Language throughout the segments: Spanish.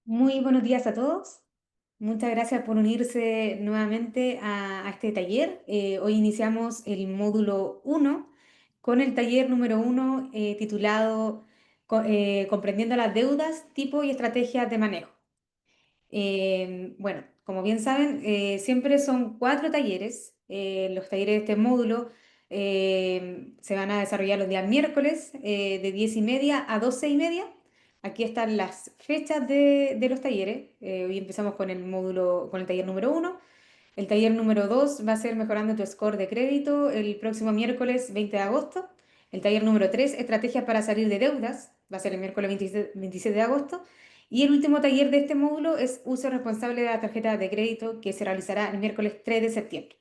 Muy buenos días a todos. Muchas gracias por unirse nuevamente a este taller. Hoy iniciamos el módulo uno con el taller número uno titulado Comprendiendo las deudas, tipo y estrategias de manejo. Bueno, como bien saben, siempre son cuatro talleres. Los talleres de este módulo se van a desarrollar los días miércoles de 10:30 a 12:30. Aquí están las fechas de los talleres. Hoy empezamos con el módulo, con el taller número uno. El taller número 2 va a ser Mejorando tu score de crédito el próximo miércoles 20 de agosto. El taller número 3 Estrategias para salir de deudas, va a ser el miércoles 27 de agosto. Y el último taller de este módulo es Uso responsable de la tarjeta de crédito, que se realizará el miércoles 3 de septiembre.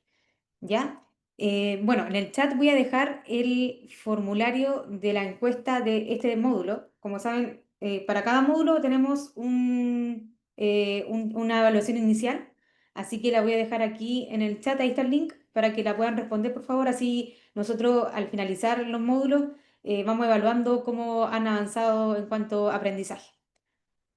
¿Ya? Bueno, en el chat voy a dejar el formulario de la encuesta de este módulo. Como saben, para cada módulo tenemos una evaluación inicial, así que la voy a dejar aquí en el chat, ahí está el link, para que la puedan responder, por favor. Así nosotros al finalizar los módulos vamos evaluando cómo han avanzado en cuanto a aprendizaje.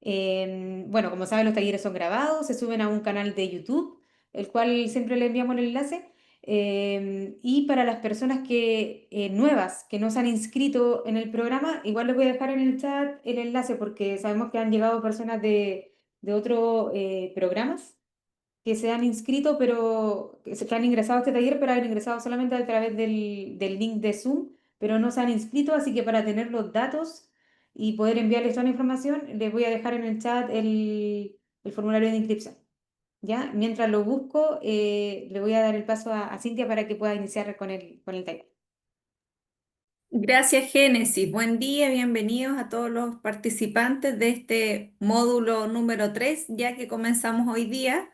Bueno, como saben, los talleres son grabados, se suben a un canal de YouTube, el cual siempre le enviamos el enlace. Y para las personas nuevas que no se han inscrito en el programa, igual les voy a dejar en el chat el enlace porque sabemos que han llegado personas de otros programas que se han inscrito, pero que han ingresado a este taller, pero han ingresado solamente a través del link de Zoom, pero no se han inscrito, así que para tener los datos y poder enviarles toda la información, les voy a dejar en el chat el formulario de inscripción. ¿Ya? Mientras lo busco, le voy a dar el paso a Cintia para que pueda iniciar con el taller. Gracias, Génesis. Buen día, bienvenidos a todos los participantes de este módulo número 3, ya que comenzamos hoy día.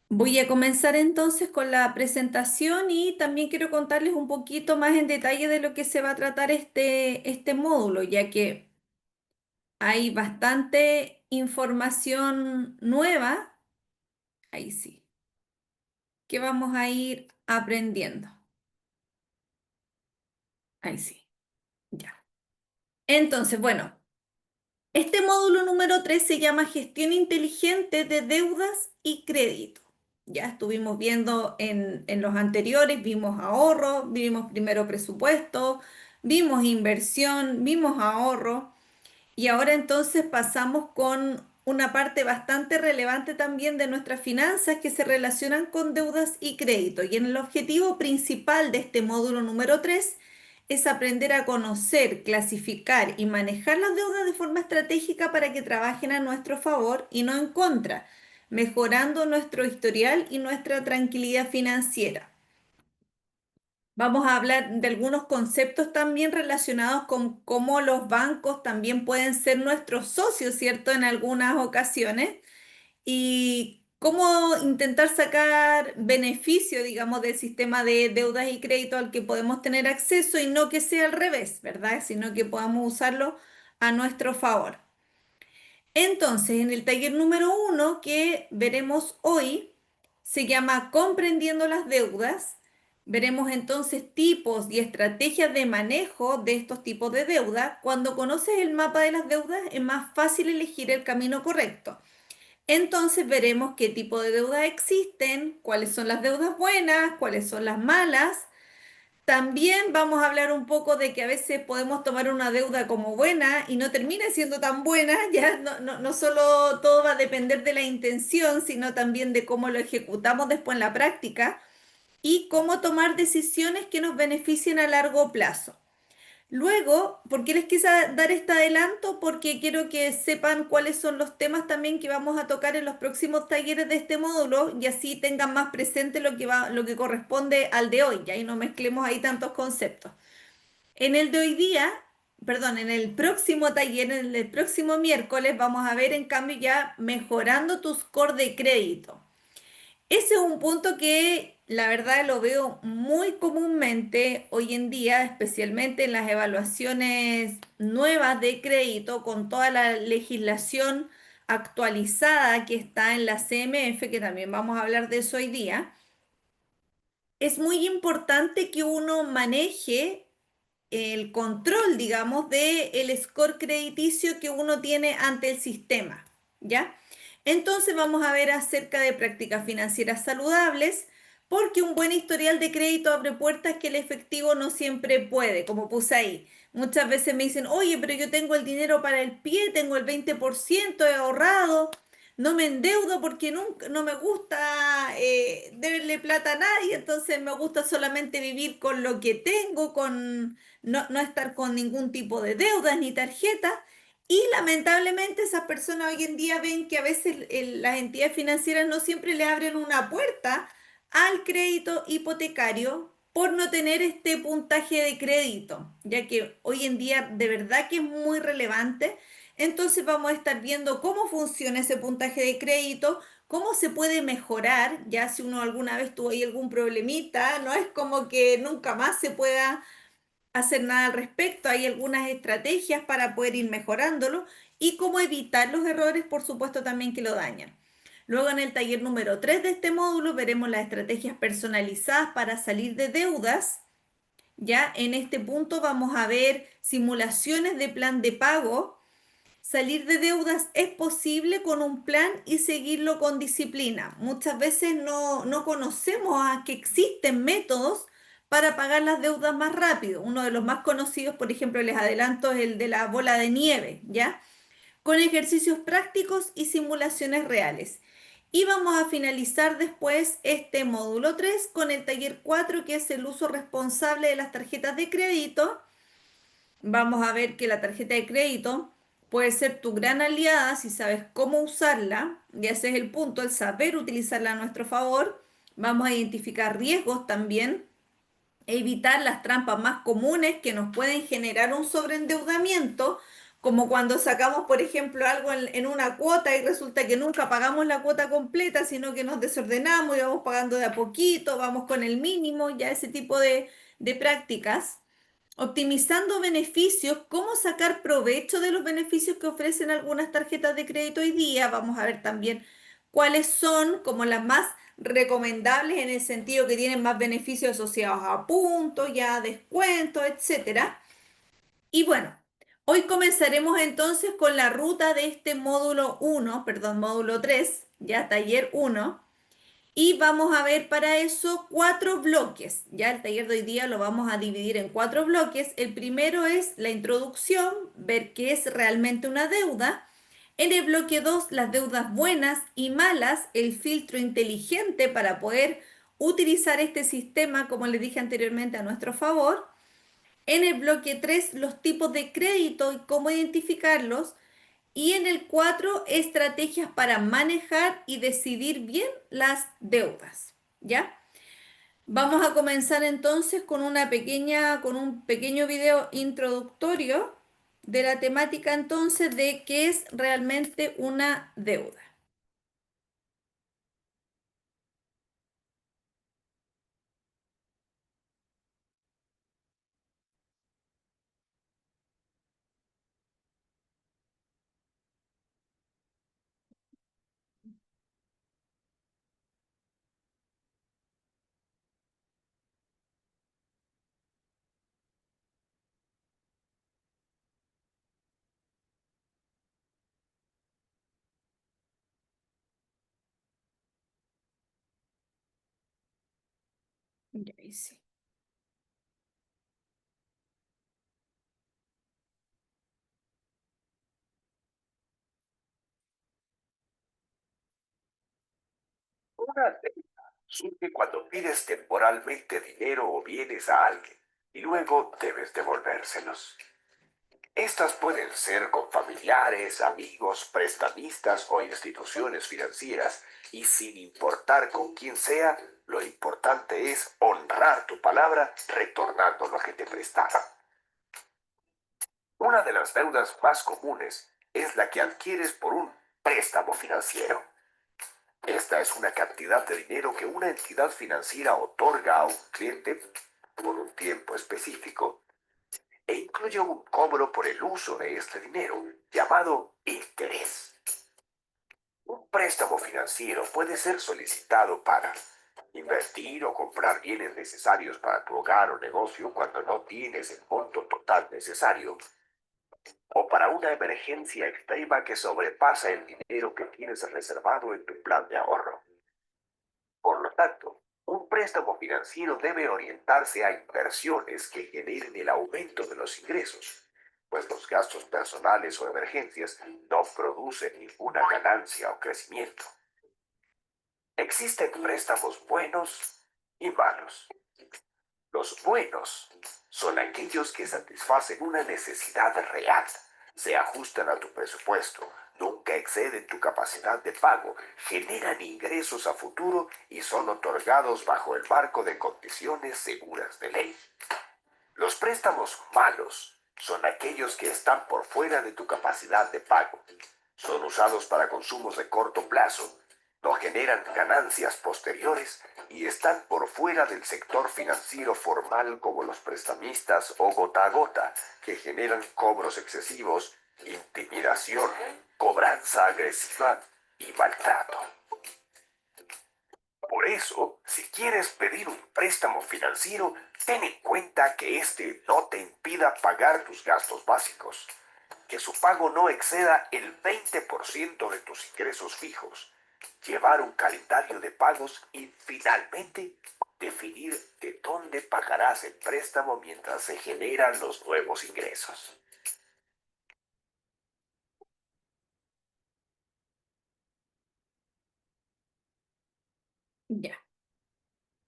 Voy a comenzar entonces con la presentación y también quiero contarles un poquito más en detalle de lo que se va a tratar este módulo, ya que hay bastante información nueva, ahí sí, que vamos a ir aprendiendo. Ahí sí, ya. Entonces, bueno. Este módulo número 3 se llama Gestión Inteligente de Deudas y Crédito. Ya estuvimos viendo en los anteriores, vimos ahorro, vimos primero presupuesto, vimos inversión, vimos ahorro y ahora entonces pasamos con una parte bastante relevante también de nuestras finanzas que se relacionan con deudas y crédito. Y en el objetivo principal de este módulo número 3 es aprender a conocer, clasificar y manejar las deudas de forma estratégica para que trabajen a nuestro favor y no en contra, mejorando nuestro historial y nuestra tranquilidad financiera. Vamos a hablar de algunos conceptos también relacionados con cómo los bancos también pueden ser nuestros socios, ¿cierto? En algunas ocasiones y cómo intentar sacar beneficio, digamos, del sistema de deudas y crédito al que podemos tener acceso y no que sea al revés, ¿verdad? Sino que podamos usarlo a nuestro favor. Entonces, en el taller número uno que veremos hoy, se llama Comprendiendo las deudas. Veremos entonces tipos y estrategias de manejo de estos tipos de deuda. Cuando conoces el mapa de las deudas, es más fácil elegir el camino correcto. Entonces veremos qué tipo de deudas existen, cuáles son las deudas buenas, cuáles son las malas. También vamos a hablar un poco de que a veces podemos tomar una deuda como buena y no termina siendo tan buena, ya no solo todo va a depender de la intención, sino también de cómo lo ejecutamos después en la práctica y cómo tomar decisiones que nos beneficien a largo plazo. Luego, ¿por qué les quise dar este adelanto? Porque quiero que sepan cuáles son los temas también que vamos a tocar en los próximos talleres de este módulo y así tengan más presente lo que corresponde al de hoy, ya y no mezclemos ahí tantos conceptos. En el de hoy día, perdón, en el próximo taller, en el próximo miércoles, vamos a ver en cambio ya mejorando tu score de crédito. Ese es un punto que la verdad lo veo muy comúnmente hoy en día, especialmente en las evaluaciones nuevas de crédito, con toda la legislación actualizada que está en la CMF, que también vamos a hablar de eso hoy día. Es muy importante que uno maneje el control, digamos, del score crediticio que uno tiene ante el sistema. ¿ya? Entonces vamos a ver acerca de prácticas financieras saludables, porque un buen historial de crédito abre puertas que el efectivo no siempre puede, como puse ahí. Muchas veces me dicen, oye, pero yo tengo el dinero para el pie, tengo el 20% he ahorrado, no me endeudo porque nunca, no me gusta deberle plata a nadie, entonces me gusta solamente vivir con lo que tengo, con no estar con ningún tipo de deudas ni tarjetas. Y lamentablemente esas personas hoy en día ven que a veces las entidades financieras no siempre le abren una puerta al crédito hipotecario por no tener este puntaje de crédito, ya que hoy en día de verdad que es muy relevante. Entonces vamos a estar viendo cómo funciona ese puntaje de crédito, cómo se puede mejorar, ya si uno alguna vez tuvo ahí algún problemita, no es como que nunca más se pueda hacer nada al respecto, hay algunas estrategias para poder ir mejorándolo y cómo evitar los errores, por supuesto, también que lo dañan. Luego en el taller número 3 de este módulo veremos las estrategias personalizadas para salir de deudas. Ya en este punto vamos a ver simulaciones de plan de pago. Salir de deudas es posible con un plan y seguirlo con disciplina. Muchas veces no conocemos a que existen métodos para pagar las deudas más rápido. Uno de los más conocidos, por ejemplo, les adelanto, es el de la bola de nieve, ¿ya? Con ejercicios prácticos y simulaciones reales. Y vamos a finalizar después este módulo 3 con el taller 4, que es el uso responsable de las tarjetas de crédito. Vamos a ver que la tarjeta de crédito puede ser tu gran aliada si sabes cómo usarla, y ese es el punto, el saber utilizarla a nuestro favor. Vamos a identificar riesgos también, evitar las trampas más comunes que nos pueden generar un sobreendeudamiento, como cuando sacamos, por ejemplo, algo en una cuota y resulta que nunca pagamos la cuota completa, sino que nos desordenamos y vamos pagando de a poquito, vamos con el mínimo, ya ese tipo de prácticas. Optimizando beneficios, cómo sacar provecho de los beneficios que ofrecen algunas tarjetas de crédito hoy día. Vamos a ver también cuáles son como las más recomendables en el sentido que tienen más beneficios asociados a puntos, ya descuentos, etcétera. Y bueno, hoy comenzaremos entonces con la ruta de este módulo 1, perdón, módulo 3, ya taller 1. Y vamos a ver para eso cuatro bloques. Ya el taller de hoy día lo vamos a dividir en cuatro bloques. El primero es la introducción, ver qué es realmente una deuda. En el bloque 2, las deudas buenas y malas, el filtro inteligente para poder utilizar este sistema, como les dije anteriormente, a nuestro favor. En el bloque 3, los tipos de crédito y cómo identificarlos. Y en el 4 estrategias para manejar y decidir bien las deudas. ¿Ya? Vamos a comenzar entonces con un pequeño video introductorio de la temática entonces de qué es realmente una deuda. Ya hice. Una deuda surge cuando pides temporalmente dinero o bienes a alguien y luego debes devolvérselos. Estas pueden ser con familiares, amigos, prestamistas o instituciones financieras, y sin importar con quién sea, lo importante es honrar tu palabra retornando lo que te prestaron. Una de las deudas más comunes es la que adquieres por un préstamo financiero. Esta es una cantidad de dinero que una entidad financiera otorga a un cliente por un tiempo específico e incluye un cobro por el uso de este dinero, llamado interés. Un préstamo financiero puede ser solicitado para invertir o comprar bienes necesarios para tu hogar o negocio cuando no tienes el monto total necesario, o para una emergencia extrema que sobrepasa el dinero que tienes reservado en tu plan de ahorro. Por lo tanto, un préstamo financiero debe orientarse a inversiones que generen el aumento de los ingresos, pues los gastos personales o emergencias no producen ninguna ganancia o crecimiento. Existen préstamos buenos y malos. Los buenos son aquellos que satisfacen una necesidad real, se ajustan a tu presupuesto, nunca exceden tu capacidad de pago, generan ingresos a futuro y son otorgados bajo el marco de condiciones seguras de ley. Los préstamos malos son aquellos que están por fuera de tu capacidad de pago. Son usados para consumos de corto plazo, no generan ganancias posteriores y están por fuera del sector financiero formal como los prestamistas o gota a gota, que generan cobros excesivos, intimidación, cobranza agresiva y maltrato. Por eso, si quieres pedir un préstamo financiero, ten en cuenta que este no te impida pagar tus gastos básicos, que su pago no exceda el 20% de tus ingresos fijos, llevar un calendario de pagos y, finalmente, definir de dónde pagarás el préstamo mientras se generan los nuevos ingresos. Ya.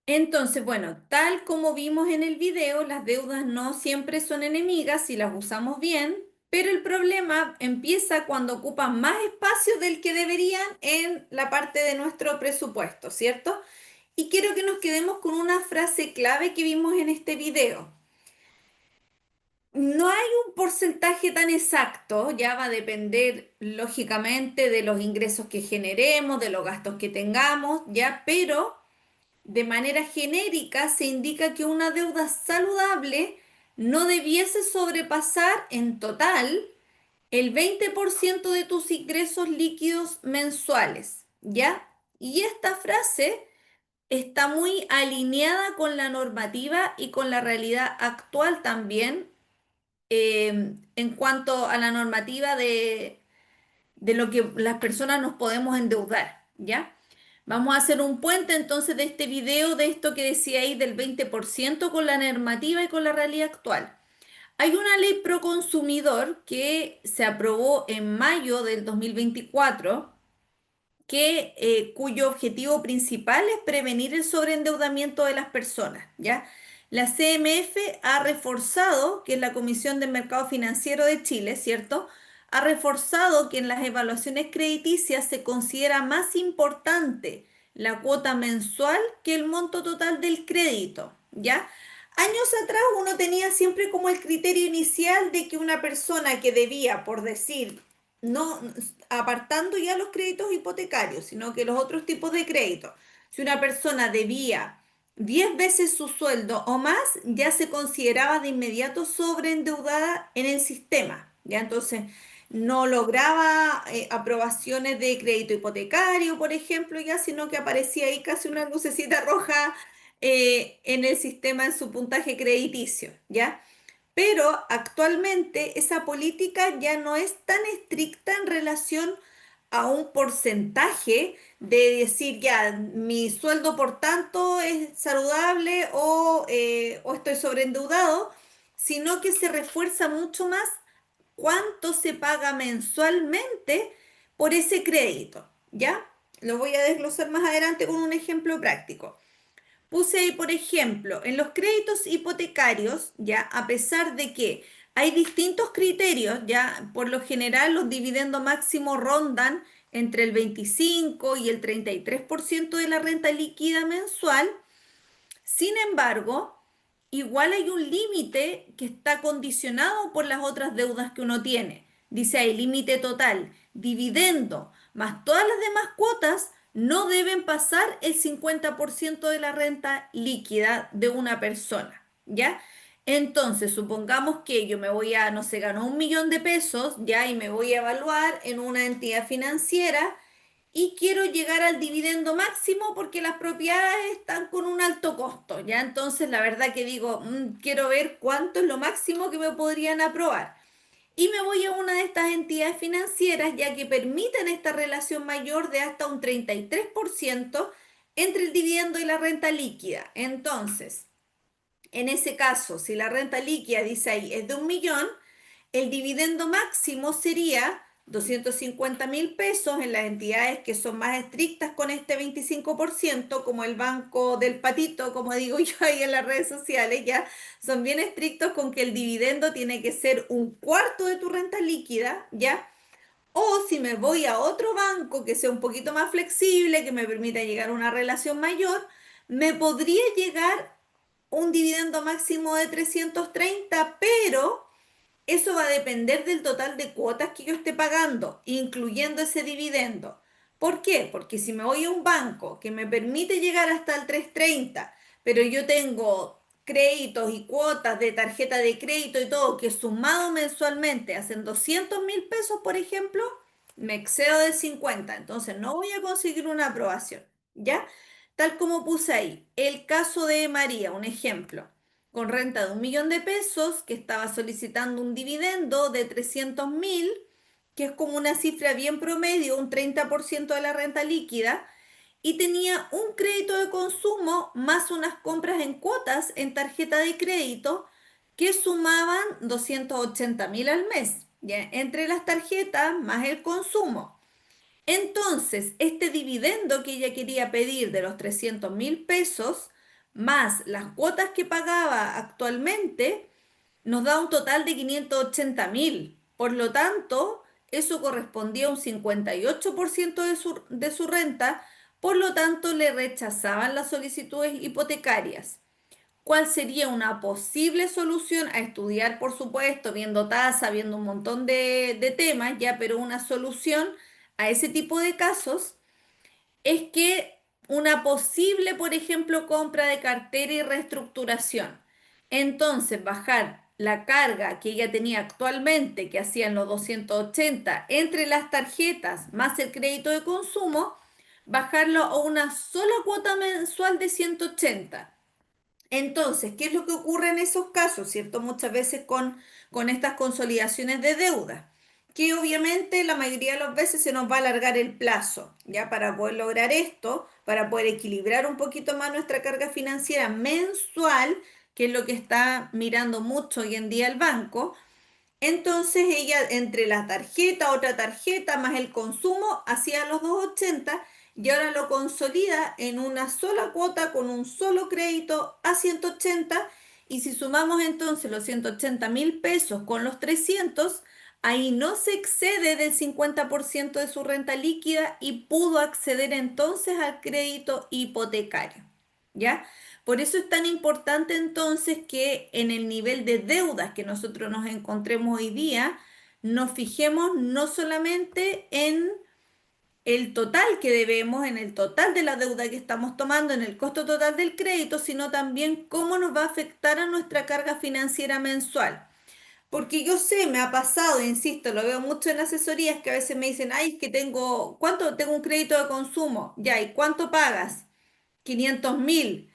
Entonces, bueno, tal como vimos en el video, las deudas no siempre son enemigas si las usamos bien, pero el problema empieza cuando ocupan más espacio del que deberían en la parte de nuestro presupuesto, ¿cierto? Y quiero que nos quedemos con una frase clave que vimos en este video. No hay un porcentaje tan exacto, ya va a depender lógicamente de los ingresos que generemos, de los gastos que tengamos, ya, pero de manera genérica se indica que una deuda saludable no debiese sobrepasar en total el 20% de tus ingresos líquidos mensuales, ¿ya? Y esta frase está muy alineada con la normativa y con la realidad actual también, en cuanto a la normativa de lo que las personas nos podemos endeudar, ¿ya? Vamos a hacer un puente entonces de este video, de esto que decía ahí del 20% con la normativa y con la realidad actual. Hay una ley pro consumidor que se aprobó en mayo del 2024 cuyo objetivo principal es prevenir el sobreendeudamiento de las personas, ¿ya? La CMF ha reforzado, que es la Comisión del Mercado Financiero de Chile, ¿cierto? Ha reforzado que en las evaluaciones crediticias se considera más importante la cuota mensual que el monto total del crédito, ¿ya? Años atrás uno tenía siempre como el criterio inicial de que una persona que debía, por decir, no apartando ya los créditos hipotecarios, sino que los otros tipos de créditos. Si una persona debía 10 veces su sueldo o más, ya se consideraba de inmediato sobreendeudada en el sistema. Ya entonces no lograba aprobaciones de crédito hipotecario, por ejemplo, ya, sino que aparecía ahí casi una lucecita roja en el sistema en su puntaje crediticio, ¿ya? Pero actualmente esa política ya no es tan estricta en relación a un porcentaje de decir ya mi sueldo por tanto es saludable o estoy sobreendeudado, sino que se refuerza mucho más cuánto se paga mensualmente por ese crédito, ¿ya? Lo voy a desglosar más adelante con un ejemplo práctico. Puse ahí, por ejemplo, en los créditos hipotecarios, ya, a pesar de que hay distintos criterios, ya, por lo general los dividendos máximos rondan entre el 25 y el 33% de la renta líquida mensual. Sin embargo, igual hay un límite que está condicionado por las otras deudas que uno tiene. Dice ahí, límite total, dividendo, más todas las demás cuotas no deben pasar el 50% de la renta líquida de una persona, ¿ya? Entonces, supongamos que yo me voy a, no sé, gano 1 millón de pesos, ¿ya? Y me voy a evaluar en una entidad financiera y quiero llegar al dividendo máximo porque las propiedades están con un alto costo, ¿ya? Entonces, la verdad que digo, quiero ver cuánto es lo máximo que me podrían aprobar. y me voy a una de estas entidades financieras ya que permiten esta relación mayor de hasta un 33% entre el dividendo y la renta líquida. Entonces, en ese caso, si la renta líquida, dice ahí, es de 1 millón, el dividendo máximo sería 250.000 pesos en las entidades que son más estrictas con este 25%, como el Banco del Patito, como digo yo ahí en las redes sociales, ya son bien estrictos con que el dividendo tiene que ser un cuarto de tu renta líquida, ¿ya? O si me voy a otro banco que sea un poquito más flexible, que me permita llegar a una relación mayor, me podría llegar un dividendo máximo de 330, pero eso va a depender del total de cuotas que yo esté pagando, incluyendo ese dividendo. ¿Por qué? Porque si me voy a un banco que me permite llegar hasta el 330, pero yo tengo créditos y cuotas de tarjeta de crédito y todo, que sumado mensualmente hacen 200.000 pesos, por ejemplo, me excedo de 50, entonces no voy a conseguir una aprobación, ¿ya? Tal como puse ahí, el caso de María, un ejemplo con renta de 1 millón de pesos, que estaba solicitando un dividendo de 300.000, que es como una cifra bien promedio, un 30% de la renta líquida, y tenía un crédito de consumo más unas compras en cuotas en tarjeta de crédito que sumaban 280.000 al mes, ¿ya? Entre las tarjetas más el consumo. Entonces, este dividendo que ella quería pedir de los 300.000 pesos, más las cuotas que pagaba actualmente, nos da un total de 580.000. Por lo tanto, eso correspondía a un 58% de su renta, por lo tanto, le rechazaban las solicitudes hipotecarias. ¿Cuál sería una posible solución a estudiar, por supuesto, viendo tasa, viendo un montón de temas, ya, pero una solución a ese tipo de casos es que una posible, por ejemplo, compra de cartera y reestructuración? Entonces, bajar la carga que ella tenía actualmente, que hacían los 280 entre las tarjetas más el crédito de consumo, bajarlo a una sola cuota mensual de 180. Entonces, ¿qué es lo que ocurre en esos casos, cierto? Muchas veces con estas consolidaciones de deuda, que obviamente la mayoría de las veces se nos va a alargar el plazo, ya para poder lograr esto, para poder equilibrar un poquito más nuestra carga financiera mensual, que es lo que está mirando mucho hoy en día el banco. Entonces ella entre la tarjeta, otra tarjeta más el consumo hacía los 280 y ahora lo consolida en una sola cuota con un solo crédito a 180, y si sumamos entonces los 180.000 pesos con los 300, ahí no se excede del 50% de su renta líquida y pudo acceder entonces al crédito hipotecario, ¿ya? Por eso es tan importante entonces que en el nivel de deudas que nosotros nos encontremos hoy día, nos fijemos no solamente en el total que debemos, en el total de la deuda que estamos tomando, en el costo total del crédito, sino también cómo nos va a afectar a nuestra carga financiera mensual. Porque yo sé, me ha pasado, insisto, lo veo mucho en asesorías que a veces me dicen, ay, es que tengo, ¿cuánto? Tengo un crédito de consumo, ya, ¿y cuánto pagas? 500.000.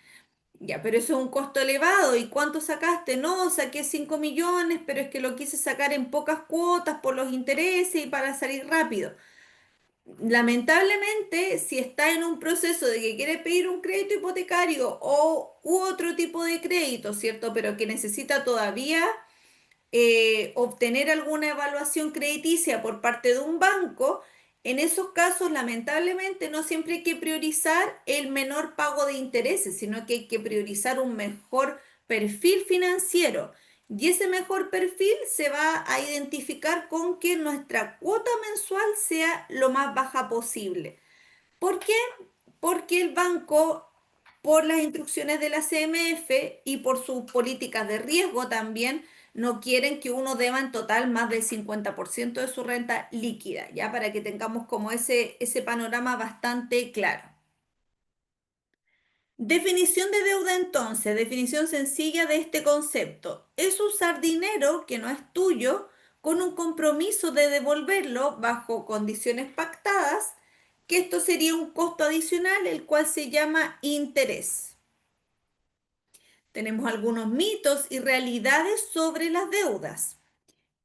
Ya, pero eso es un costo elevado. ¿Y cuánto sacaste? No, saqué 5 millones, pero es que lo quise sacar en pocas cuotas por los intereses y para salir rápido. Lamentablemente, si está en un proceso de que quiere pedir un crédito hipotecario o u otro tipo de crédito, ¿cierto? Pero que necesita todavía obtener alguna evaluación crediticia por parte de un banco, en esos casos, lamentablemente, no siempre hay que priorizar el menor pago de intereses, sino que hay que priorizar un mejor perfil financiero. Y ese mejor perfil se va a identificar con que nuestra cuota mensual sea lo más baja posible. ¿Por qué? Porque el banco, por las instrucciones de la CMF y por sus políticas de riesgo también, no quieren que uno deba en total más del 50% de su renta líquida, ya para que tengamos como ese panorama bastante claro. Definición de deuda entonces, definición sencilla de este concepto. Es usar dinero que no es tuyo con un compromiso de devolverlo bajo condiciones pactadas, que esto sería un costo adicional, el cual se llama interés. Tenemos algunos mitos y realidades sobre las deudas.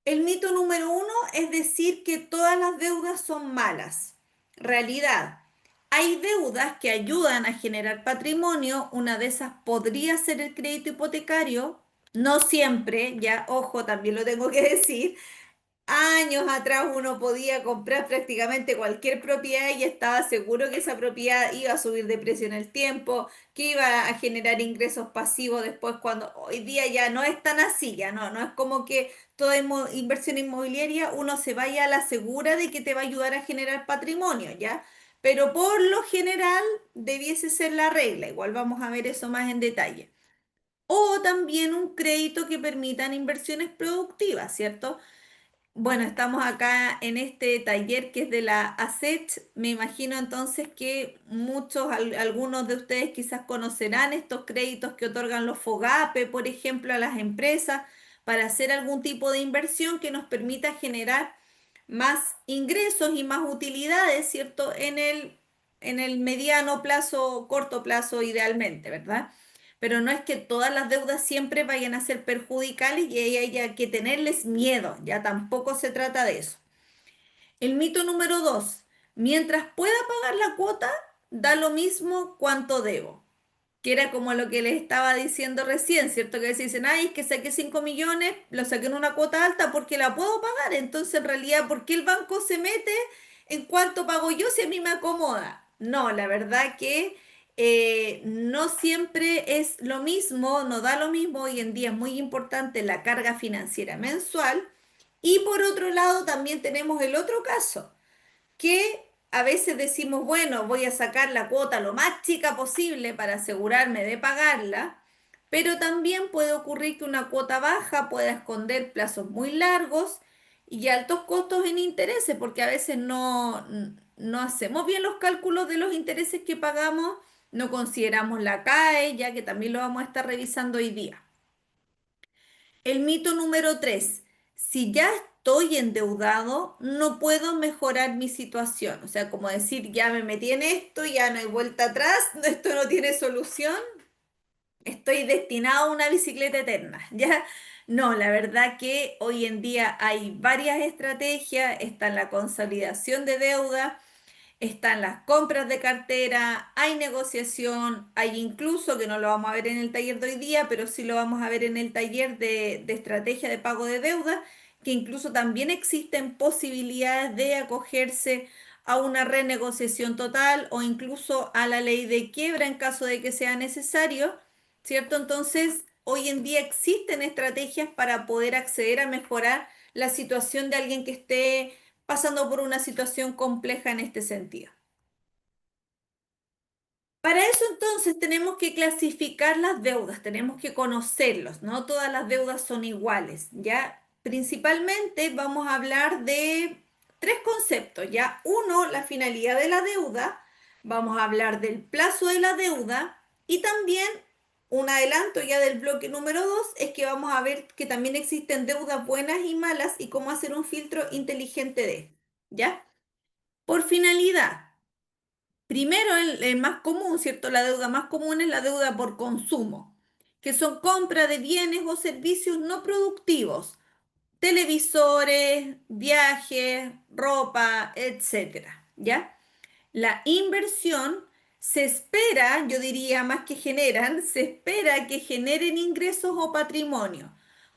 El mito número uno es decir que todas las deudas son malas. Realidad. Hay deudas que ayudan a generar patrimonio. Una de esas podría ser el crédito hipotecario. No siempre, ya, ojo, también lo tengo que decir. Años atrás uno podía comprar prácticamente cualquier propiedad y estaba seguro que esa propiedad iba a subir de precio en el tiempo, que iba a generar ingresos pasivos después cuando hoy día ya no es tan así, ya no es como que toda inversión inmobiliaria uno se vaya a la segura de que te va a ayudar a generar patrimonio, ¿ya? Pero por lo general debiese ser la regla, igual vamos a ver eso más en detalle. O también un crédito que permitan inversiones productivas, ¿cierto? Bueno, estamos acá en este taller que es de la ACET. Me imagino entonces que algunos de ustedes quizás conocerán estos créditos que otorgan los FOGAPE, por ejemplo, a las empresas para hacer algún tipo de inversión que nos permita generar más ingresos y más utilidades, ¿cierto? En el mediano plazo, corto plazo, idealmente, ¿verdad? Pero no es que todas las deudas siempre vayan a ser perjudiciales y ahí haya que tenerles miedo, ya tampoco se trata de eso. El mito número dos, mientras pueda pagar la cuota, da lo mismo cuánto debo, que era como lo que les estaba diciendo recién, ¿cierto? Que se dicen, ay, es que saqué 5 millones, lo saqué en una cuota alta porque la puedo pagar, entonces en realidad, ¿por qué el banco se mete en cuánto pago yo si a mí me acomoda? No, la verdad que no siempre es lo mismo, no da lo mismo, hoy en día es muy importante la carga financiera mensual y por otro lado también tenemos el otro caso que a veces decimos, bueno, voy a sacar la cuota lo más chica posible para asegurarme de pagarla, pero también puede ocurrir que una cuota baja pueda esconder plazos muy largos y altos costos en intereses, porque a veces no hacemos bien los cálculos de los intereses que pagamos, no consideramos la CAE, ya que también lo vamos a estar revisando hoy día. El mito número 3: si ya estoy endeudado, no puedo mejorar mi situación. O sea, como decir, ya me metí en esto, ya no hay vuelta atrás, esto no tiene solución, estoy destinado a una bicicleta eterna. Ya, no, la verdad que hoy en día hay varias estrategias, está la consolidación de deuda, están las compras de cartera, hay negociación, hay incluso, que no lo vamos a ver en el taller de hoy día, pero sí lo vamos a ver en el taller de estrategia de pago de deuda, que incluso también existen posibilidades de acogerse a una renegociación total o incluso a la ley de quiebra en caso de que sea necesario, ¿cierto? Entonces, hoy en día existen estrategias para poder acceder a mejorar la situación de alguien que esté pasando por una situación compleja en este sentido. Para eso entonces tenemos que clasificar las deudas, tenemos que conocerlos, no todas las deudas son iguales, ¿ya? Principalmente vamos a hablar de tres conceptos, ¿ya? Uno, la finalidad de la deuda, vamos a hablar del plazo de la deuda y también un adelanto ya del bloque número dos es que vamos a ver que también existen deudas buenas y malas y cómo hacer un filtro inteligente de, ¿ya? Por finalidad. Primero, el más común, ¿cierto? La deuda más común es la deuda por consumo, que son compra de bienes o servicios no productivos, televisores, viajes, ropa, etcétera, ¿ya? La inversión se espera, yo diría más que generan, se espera que generen ingresos o patrimonio.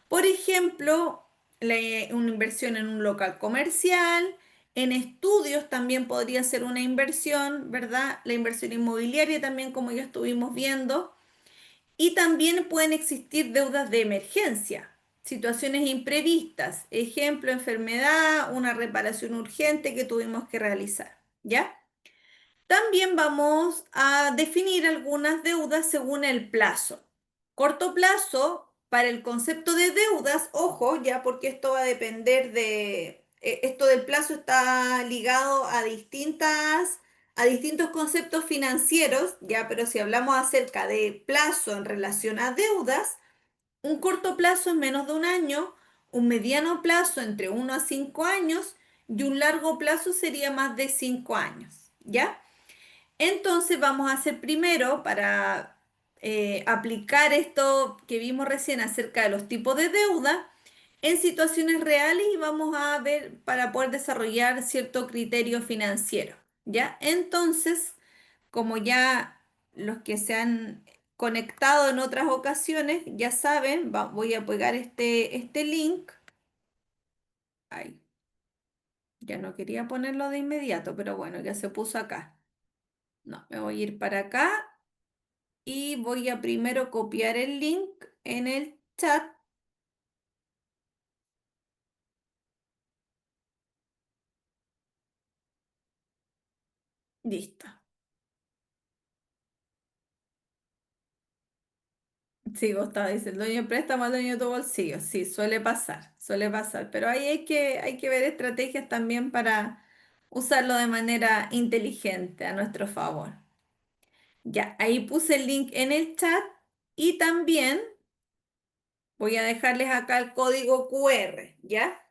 Por ejemplo, una inversión en un local comercial, en estudios también podría ser una inversión, ¿verdad? La inversión inmobiliaria también, como ya estuvimos viendo. Y también pueden existir deudas de emergencia, situaciones imprevistas, ejemplo, enfermedad, una reparación urgente que tuvimos que realizar, ¿ya? También vamos a definir algunas deudas según el plazo. Corto plazo, para el concepto de deudas, ojo, ya porque esto va a depender esto del plazo está ligado a distintos conceptos financieros, ya, pero si hablamos acerca de plazo en relación a deudas, un corto plazo es menos de un año, un mediano plazo entre 1 a 5 años y un largo plazo sería más de 5 años, ¿ya? Entonces vamos a hacer primero para aplicar esto que vimos recién acerca de los tipos de deuda. en situaciones reales y vamos a ver para poder desarrollar cierto criterio financiero, ¿ya? Entonces, como ya los que se han conectado en otras ocasiones ya saben, voy a pegar este link. Ay, ya no quería ponerlo de inmediato, pero bueno, ya se puso acá. No, me voy a ir para acá y voy a primero copiar el link en el chat. Listo. Sí, Gustavo dice, el dueño préstamo al dueño de tu bolsillo. Sí, suele pasar. Pero ahí hay que ver estrategias también para usarlo de manera inteligente a nuestro favor. Ya, ahí puse el link en el chat y también voy a dejarles acá el código QR, ¿ya?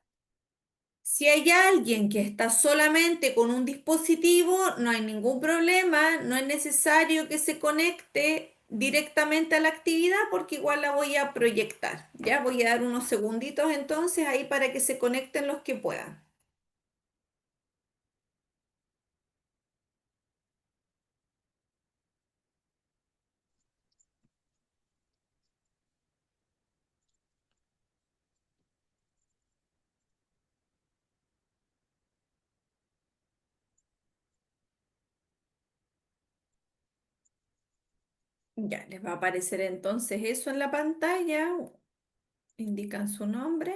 Si hay alguien que está solamente con un dispositivo, no hay ningún problema, no es necesario que se conecte directamente a la actividad porque igual la voy a proyectar. Ya voy a dar unos segunditos entonces ahí para que se conecten los que puedan. Ya les va a aparecer entonces eso en la pantalla. Indican su nombre.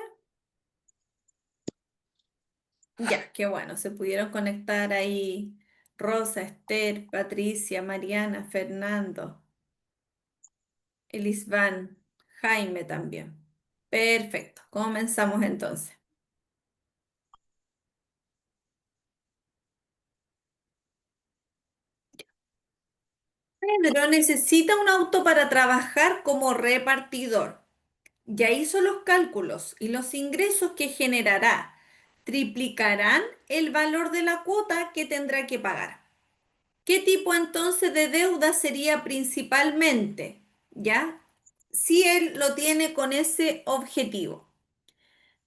Ya, qué bueno, se pudieron conectar ahí Rosa, Esther, Patricia, Mariana, Fernando. Elisvan, Jaime también. Perfecto, comenzamos entonces. Pedro necesita un auto para trabajar como repartidor. Ya hizo los cálculos y los ingresos que generará triplicarán el valor de la cuota que tendrá que pagar. ¿Qué tipo entonces de deuda sería principalmente? ¿Ya? Si él lo tiene con ese objetivo.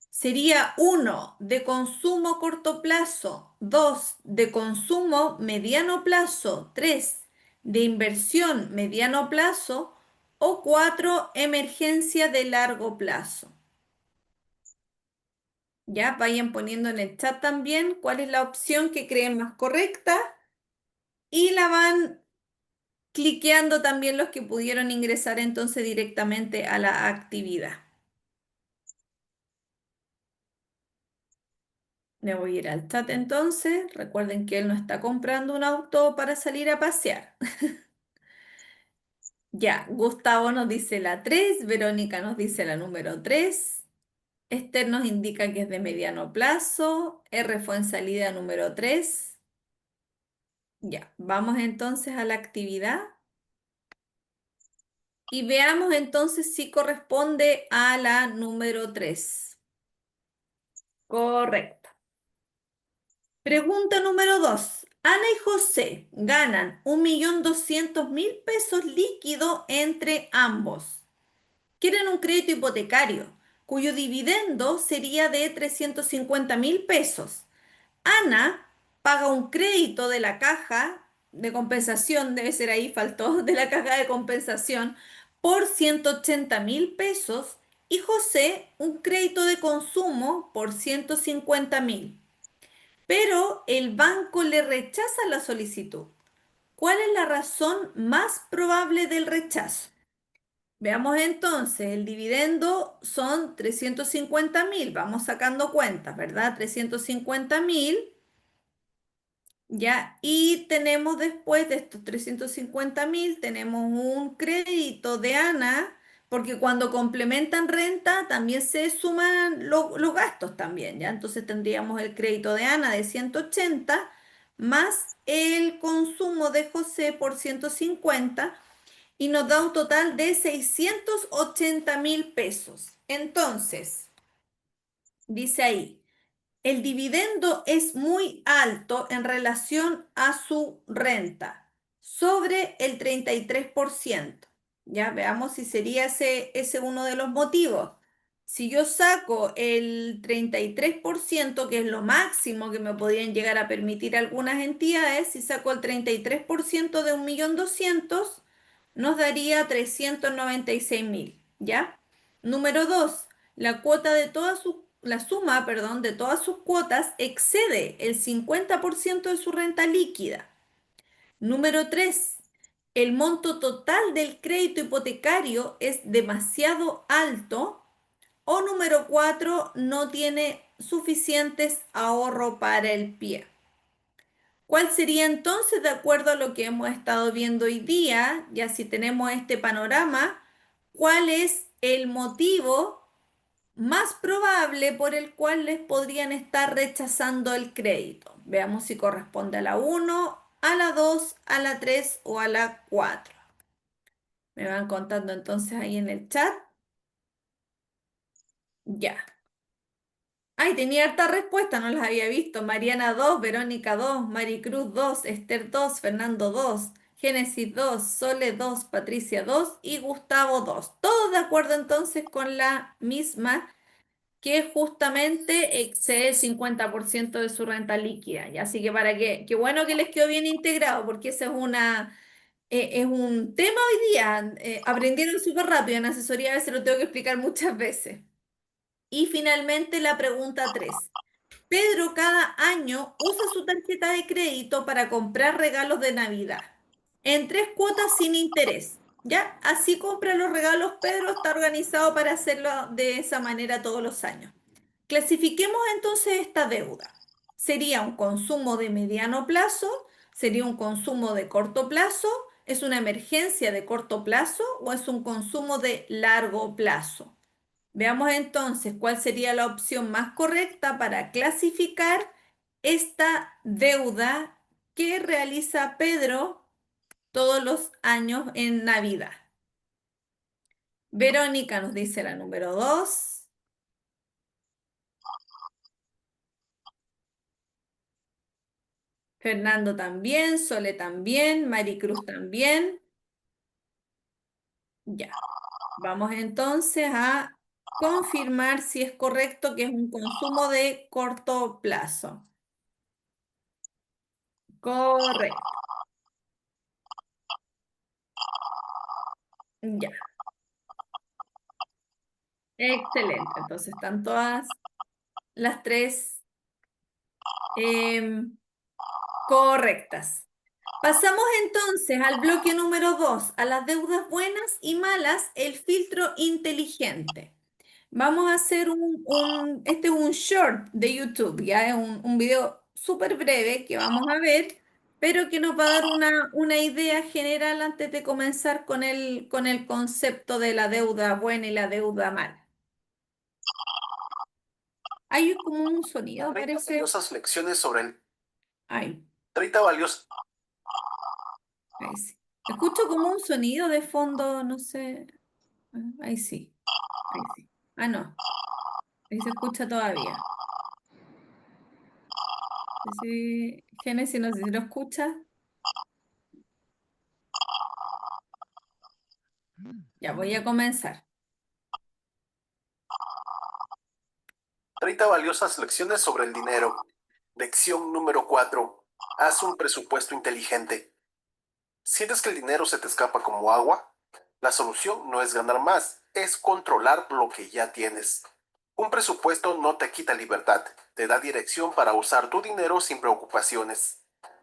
Sería uno de consumo corto plazo, 2 de consumo mediano plazo, 3 de inversión mediano plazo o 4 emergencia de largo plazo. Ya vayan poniendo en el chat también cuál es la opción que creen más correcta y la van cliqueando también los que pudieron ingresar entonces directamente a la actividad. Me voy a ir al chat entonces. Recuerden que él no está comprando un auto para salir a pasear. Ya, Gustavo nos dice la 3, Verónica nos dice la número 3, Esther nos indica que es de mediano plazo, R fue en salida número 3. Ya, vamos entonces a la actividad y veamos entonces si corresponde a la número 3. Correcto. Pregunta número 2. Ana y José ganan 1.200.000 pesos líquido entre ambos. Quieren un crédito hipotecario, cuyo dividendo sería de 350.000 pesos. Ana paga un crédito de la caja de compensación, debe ser ahí, faltó, de la caja de compensación por 180.000 pesos y José un crédito de consumo por 150.000. Pero el banco le rechaza la solicitud. ¿Cuál es la razón más probable del rechazo? Veamos entonces, el dividendo son 350.000, vamos sacando cuentas, ¿verdad? 350.000, ya, y tenemos después de estos 350.000, tenemos un crédito de Ana, porque cuando complementan renta también se suman los gastos también, ¿ya? Entonces tendríamos el crédito de Ana de 180 más el consumo de José por 150 y nos da un total de 680.000 pesos. Entonces, dice ahí, el dividendo es muy alto en relación a su renta, sobre el 33%. Ya veamos si sería ese uno de los motivos. Si yo saco el 33%, que es lo máximo que me podrían llegar a permitir algunas entidades, si saco el 33% de 1.200.000, nos daría 396.000, ¿ya? Número 2, la suma, perdón, de todas sus cuotas excede el 50% de su renta líquida. Número 3, el monto total del crédito hipotecario es demasiado alto. O número 4, no tiene suficientes ahorro para el pie. ¿Cuál sería entonces, de acuerdo a lo que hemos estado viendo hoy día, ya si tenemos este panorama, cuál es el motivo más probable por el cual les podrían estar rechazando el crédito? Veamos si corresponde a la 1, a la 2, a la 3 o a la 4. Me van contando entonces ahí en el chat. Ya. Ay, tenía harta respuesta, no las había visto. Mariana 2, Verónica 2, Maricruz 2, Esther 2, Fernando 2, Génesis 2, Sole 2, Patricia 2 y Gustavo 2. Todos de acuerdo entonces con la misma, que justamente excede el 50% de su renta líquida. Y así que para que, qué bueno que les quedó bien integrado, porque ese es un tema hoy día. Aprendieron súper rápido en asesoría, a veces lo tengo que explicar muchas veces. Y finalmente la pregunta 3. Pedro cada año usa su tarjeta de crédito para comprar regalos de Navidad en 3 cuotas sin interés. ¿Ya? Así compra los regalos. Pedro está organizado para hacerlo de esa manera todos los años. Clasifiquemos entonces esta deuda. ¿Sería un consumo de mediano plazo? ¿Sería un consumo de corto plazo? ¿Es una emergencia de corto plazo o es un consumo de largo plazo? Veamos entonces cuál sería la opción más correcta para clasificar esta deuda que realiza Pedro todos los años en Navidad. Verónica nos dice la número 2. Fernando también, Sole también, Maricruz también. Ya. Vamos entonces a confirmar si es correcto que es un consumo de corto plazo. Correcto. Ya. Excelente. Entonces están todas las tres em, correctas. Pasamos entonces al bloque número 2, a las deudas buenas y malas, el filtro inteligente. Vamos a hacer este es un short de YouTube, ya es un video súper breve que vamos a ver, pero que nos va a dar una idea general antes de comenzar con el concepto de la deuda buena y la deuda mala. Hay como un sonido, 30 parece. valiosas lecciones sobre el Ay, 30 valiosas. ahí sí. Escucho como un sonido de fondo, no sé. Ah, ahí sí, ahí sí. Ah, no, ahí se escucha todavía. Sí, Génesis, no sé si lo escucha. Ya voy a comenzar. 30 valiosas lecciones sobre el dinero. Lección número 4. Haz un presupuesto inteligente. ¿Sientes que el dinero se te escapa como agua? La solución no es ganar más, es controlar lo que ya tienes. Un presupuesto no te quita libertad, te da dirección para usar tu dinero sin preocupaciones.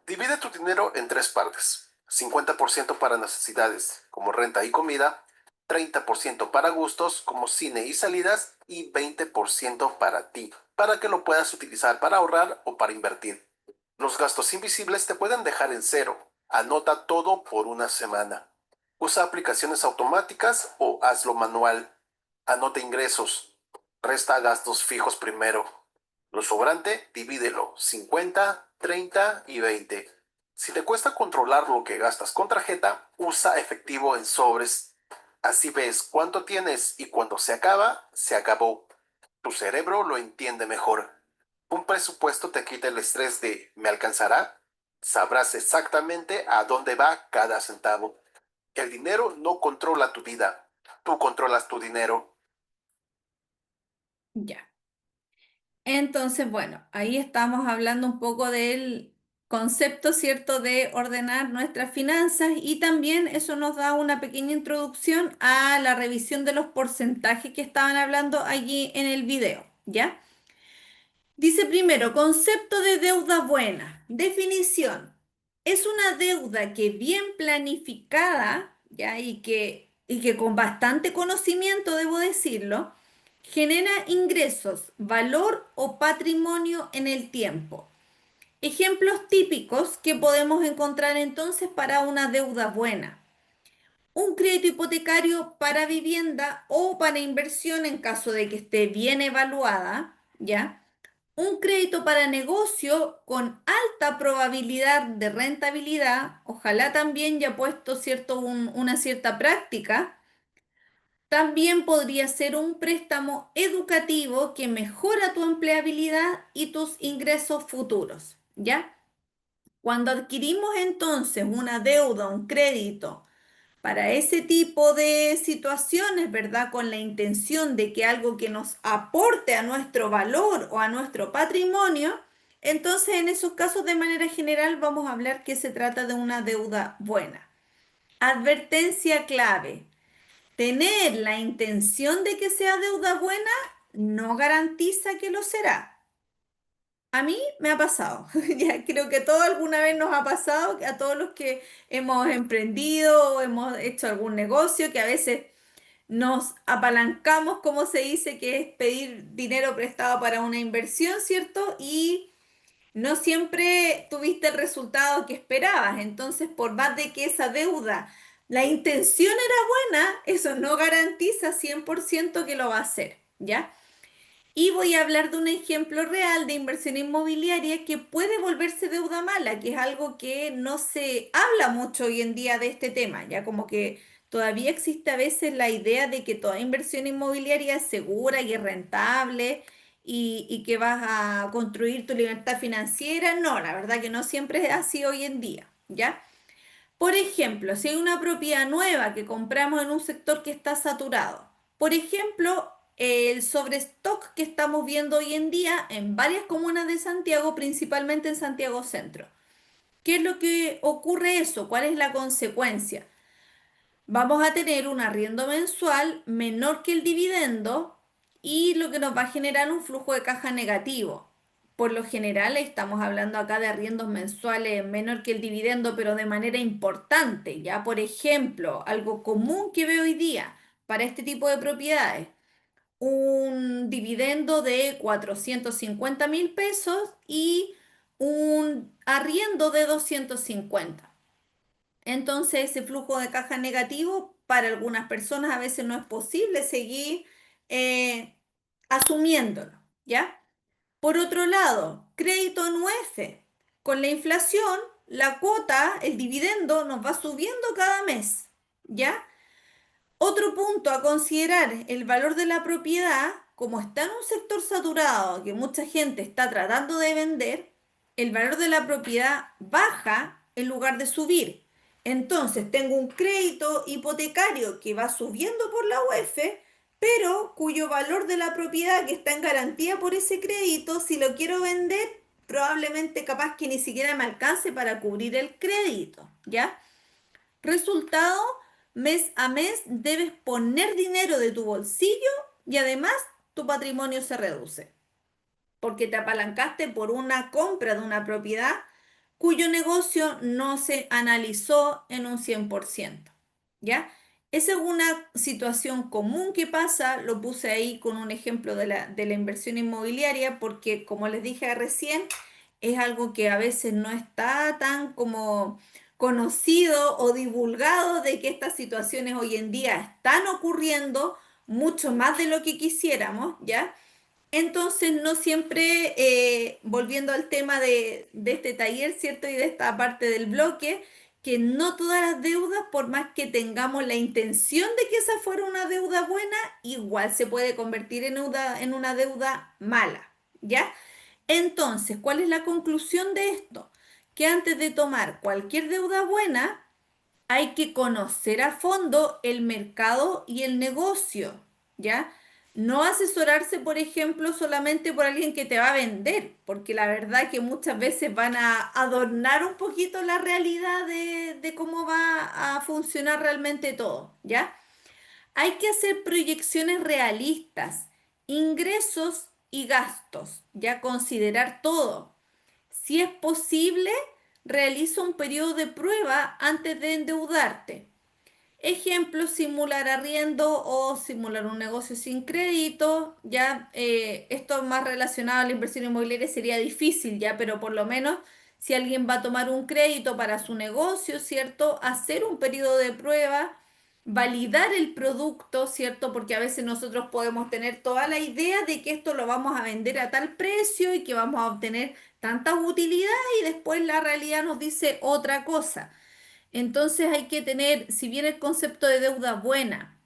Divide tu dinero en 3 partes. 50% para necesidades, como renta y comida, 30% para gustos, como cine y salidas, y 20% para ti, para que lo puedas utilizar para ahorrar o para invertir. Los gastos invisibles te pueden dejar en cero. Anota todo por una semana. Usa aplicaciones automáticas o hazlo manual. Anota ingresos. Resta gastos fijos primero. Lo sobrante, divídelo 50, 30 y 20. Si te cuesta controlar lo que gastas con tarjeta, usa efectivo en sobres. Así ves cuánto tienes y cuando se acaba, se acabó. Tu cerebro lo entiende mejor. Un presupuesto te quita el estrés de ¿me alcanzará? Sabrás exactamente a dónde va cada centavo. El dinero no controla tu vida, tú controlas tu dinero. Ya. Entonces, bueno, ahí estamos hablando un poco del concepto, ¿cierto?, de ordenar nuestras finanzas y también eso nos da una pequeña introducción a la revisión de los porcentajes que estaban hablando allí en el video, ¿ya? Dice primero, concepto de deuda buena. Definición. Es una deuda que bien planificada, ¿ya? Y que con bastante conocimiento, debo decirlo, genera ingresos, valor o patrimonio en el tiempo. Ejemplos típicos que podemos encontrar entonces para una deuda buena. Un crédito hipotecario para vivienda o para inversión en caso de que esté bien evaluada, ¿ya? Un crédito para negocio con alta probabilidad de rentabilidad, ojalá también ya puesto una cierta práctica. También podría ser un préstamo educativo que mejora tu empleabilidad y tus ingresos futuros, ¿ya? Cuando adquirimos entonces una deuda, un crédito, para ese tipo de situaciones, ¿verdad? Con la intención de que algo que nos aporte a nuestro valor o a nuestro patrimonio, entonces en esos casos de manera general vamos a hablar que se trata de una deuda buena. Advertencia clave. Tener la intención de que sea deuda buena no garantiza que lo será. A mí me ha pasado, ya creo que todo alguna vez nos ha pasado, a todos los que hemos emprendido o hemos hecho algún negocio, que a veces nos apalancamos, como se dice, que es pedir dinero prestado para una inversión, ¿cierto? Y no siempre tuviste el resultado que esperabas. Entonces, por más de que esa deuda, la intención era buena, eso no garantiza 100% que lo va a hacer, ¿ya? Y voy a hablar de un ejemplo real de inversión inmobiliaria que puede volverse deuda mala, que es algo que no se habla mucho hoy en día de este tema, ya como que todavía existe a veces la idea de que toda inversión inmobiliaria es segura y es rentable y que vas a construir tu libertad financiera. No, la verdad que no siempre es así hoy en día, ¿ya? Por ejemplo, si hay una propiedad nueva que compramos en un sector que está saturado, por ejemplo, el sobrestock que estamos viendo hoy en día en varias comunas de Santiago, principalmente en Santiago Centro. ¿Qué es lo que ocurre eso? ¿Cuál es la consecuencia? Vamos a tener un arriendo mensual menor que el dividendo y lo que nos va a generar un flujo de caja negativo. Por lo general estamos hablando acá de arriendos mensuales menor que el dividendo, pero de manera importante. Ya, por ejemplo, algo común que veo hoy día para este tipo de propiedades, un dividendo de 450.000 pesos y un arriendo de 250. Entonces, ese flujo de caja negativo para algunas personas a veces no es posible seguir eh, asumiéndolo, ¿ya? Por otro lado, crédito en UF. Con la inflación, la cuota, el dividendo nos va subiendo cada mes, ¿ya? Otro punto a considerar, el valor de la propiedad, como está en un sector saturado que mucha gente está tratando de vender, el valor de la propiedad baja en lugar de subir. Entonces tengo un crédito hipotecario que va subiendo por la UEF, pero cuyo valor de la propiedad que está en garantía por ese crédito, si lo quiero vender, probablemente capaz que ni siquiera me alcance para cubrir el crédito, ¿ya? Resultado, mes a mes debes poner dinero de tu bolsillo y además tu patrimonio se reduce porque te apalancaste por una compra de una propiedad cuyo negocio no se analizó en un 100%. ¿Ya? Esa es una situación común que pasa, lo puse ahí con un ejemplo de la inversión inmobiliaria, porque como les dije recién, es algo que a veces no está tan como conocido o divulgado de que estas situaciones hoy en día están ocurriendo mucho más de lo que quisiéramos, ¿ya? Entonces, no siempre, volviendo al tema de este taller, ¿cierto? Y de esta parte del bloque, que no todas las deudas, por más que tengamos la intención de que esa fuera una deuda buena, igual se puede convertir en una deuda mala, ¿ya? Entonces, ¿cuál es la conclusión de esto? Que antes de tomar cualquier deuda buena, hay que conocer a fondo el mercado y el negocio, ¿ya? No asesorarse, por ejemplo, solamente por alguien que te va a vender, porque la verdad que muchas veces van a adornar un poquito la realidad de cómo va a funcionar realmente todo, ¿ya? Hay que hacer proyecciones realistas, ingresos y gastos, ya considerar todo. Si es posible, realiza un periodo de prueba antes de endeudarte. Ejemplo, simular arriendo o simular un negocio sin crédito, ya esto más relacionado a la inversión inmobiliaria sería difícil, ya, pero por lo menos si alguien va a tomar un crédito para su negocio, ¿cierto? Hacer un periodo de prueba, validar el producto, ¿cierto? Porque a veces nosotros podemos tener toda la idea de que esto lo vamos a vender a tal precio y que vamos a obtener tanta utilidad y después la realidad nos dice otra cosa. Entonces hay que tener, si bien el concepto de deuda buena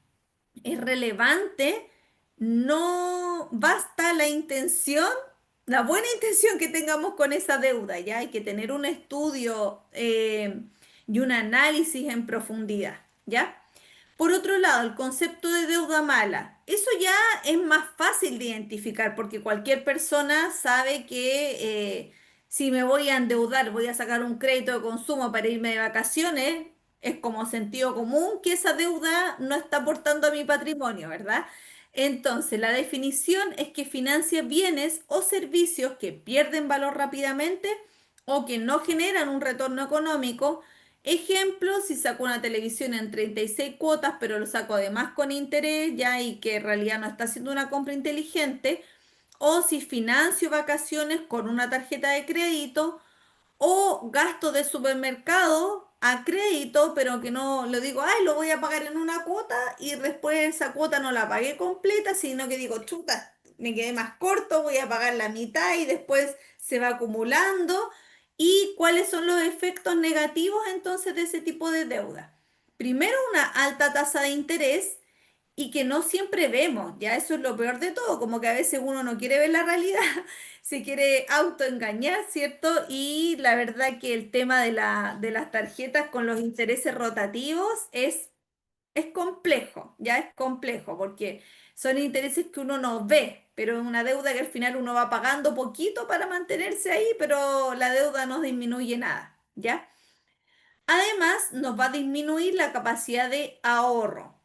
es relevante, no basta la intención, la buena intención que tengamos con esa deuda, ya hay que tener un estudio y un análisis en profundidad, ¿ya? Por otro lado, el concepto de deuda mala, eso ya es más fácil de identificar porque cualquier persona sabe que si me voy a endeudar, voy a sacar un crédito de consumo para irme de vacaciones, es como sentido común que esa deuda no está aportando a mi patrimonio, ¿verdad? Entonces, la definición es que financia bienes o servicios que pierden valor rápidamente o que no generan un retorno económico. Ejemplo, si saco una televisión en 36 cuotas, pero lo saco además con interés, ya y que en realidad no está haciendo una compra inteligente, o si financio vacaciones con una tarjeta de crédito, o gasto de supermercado a crédito, pero que no lo digo, ay, lo voy a pagar en una cuota y después esa cuota no la pagué completa, sino que digo, chuta, me quedé más corto, voy a pagar la mitad y después se va acumulando. ¿Y cuáles son los efectos negativos entonces de ese tipo de deuda? Primero, una alta tasa de interés y que no siempre vemos, ya eso es lo peor de todo, como que a veces uno no quiere ver la realidad, se quiere autoengañar, ¿cierto? Y la verdad que el tema de las tarjetas con los intereses rotativos es complejo, ya es complejo, porque son intereses que uno no ve, pero es una deuda que al final uno va pagando poquito para mantenerse ahí, pero la deuda no disminuye nada, ¿ya? Además, nos va a disminuir la capacidad de ahorro.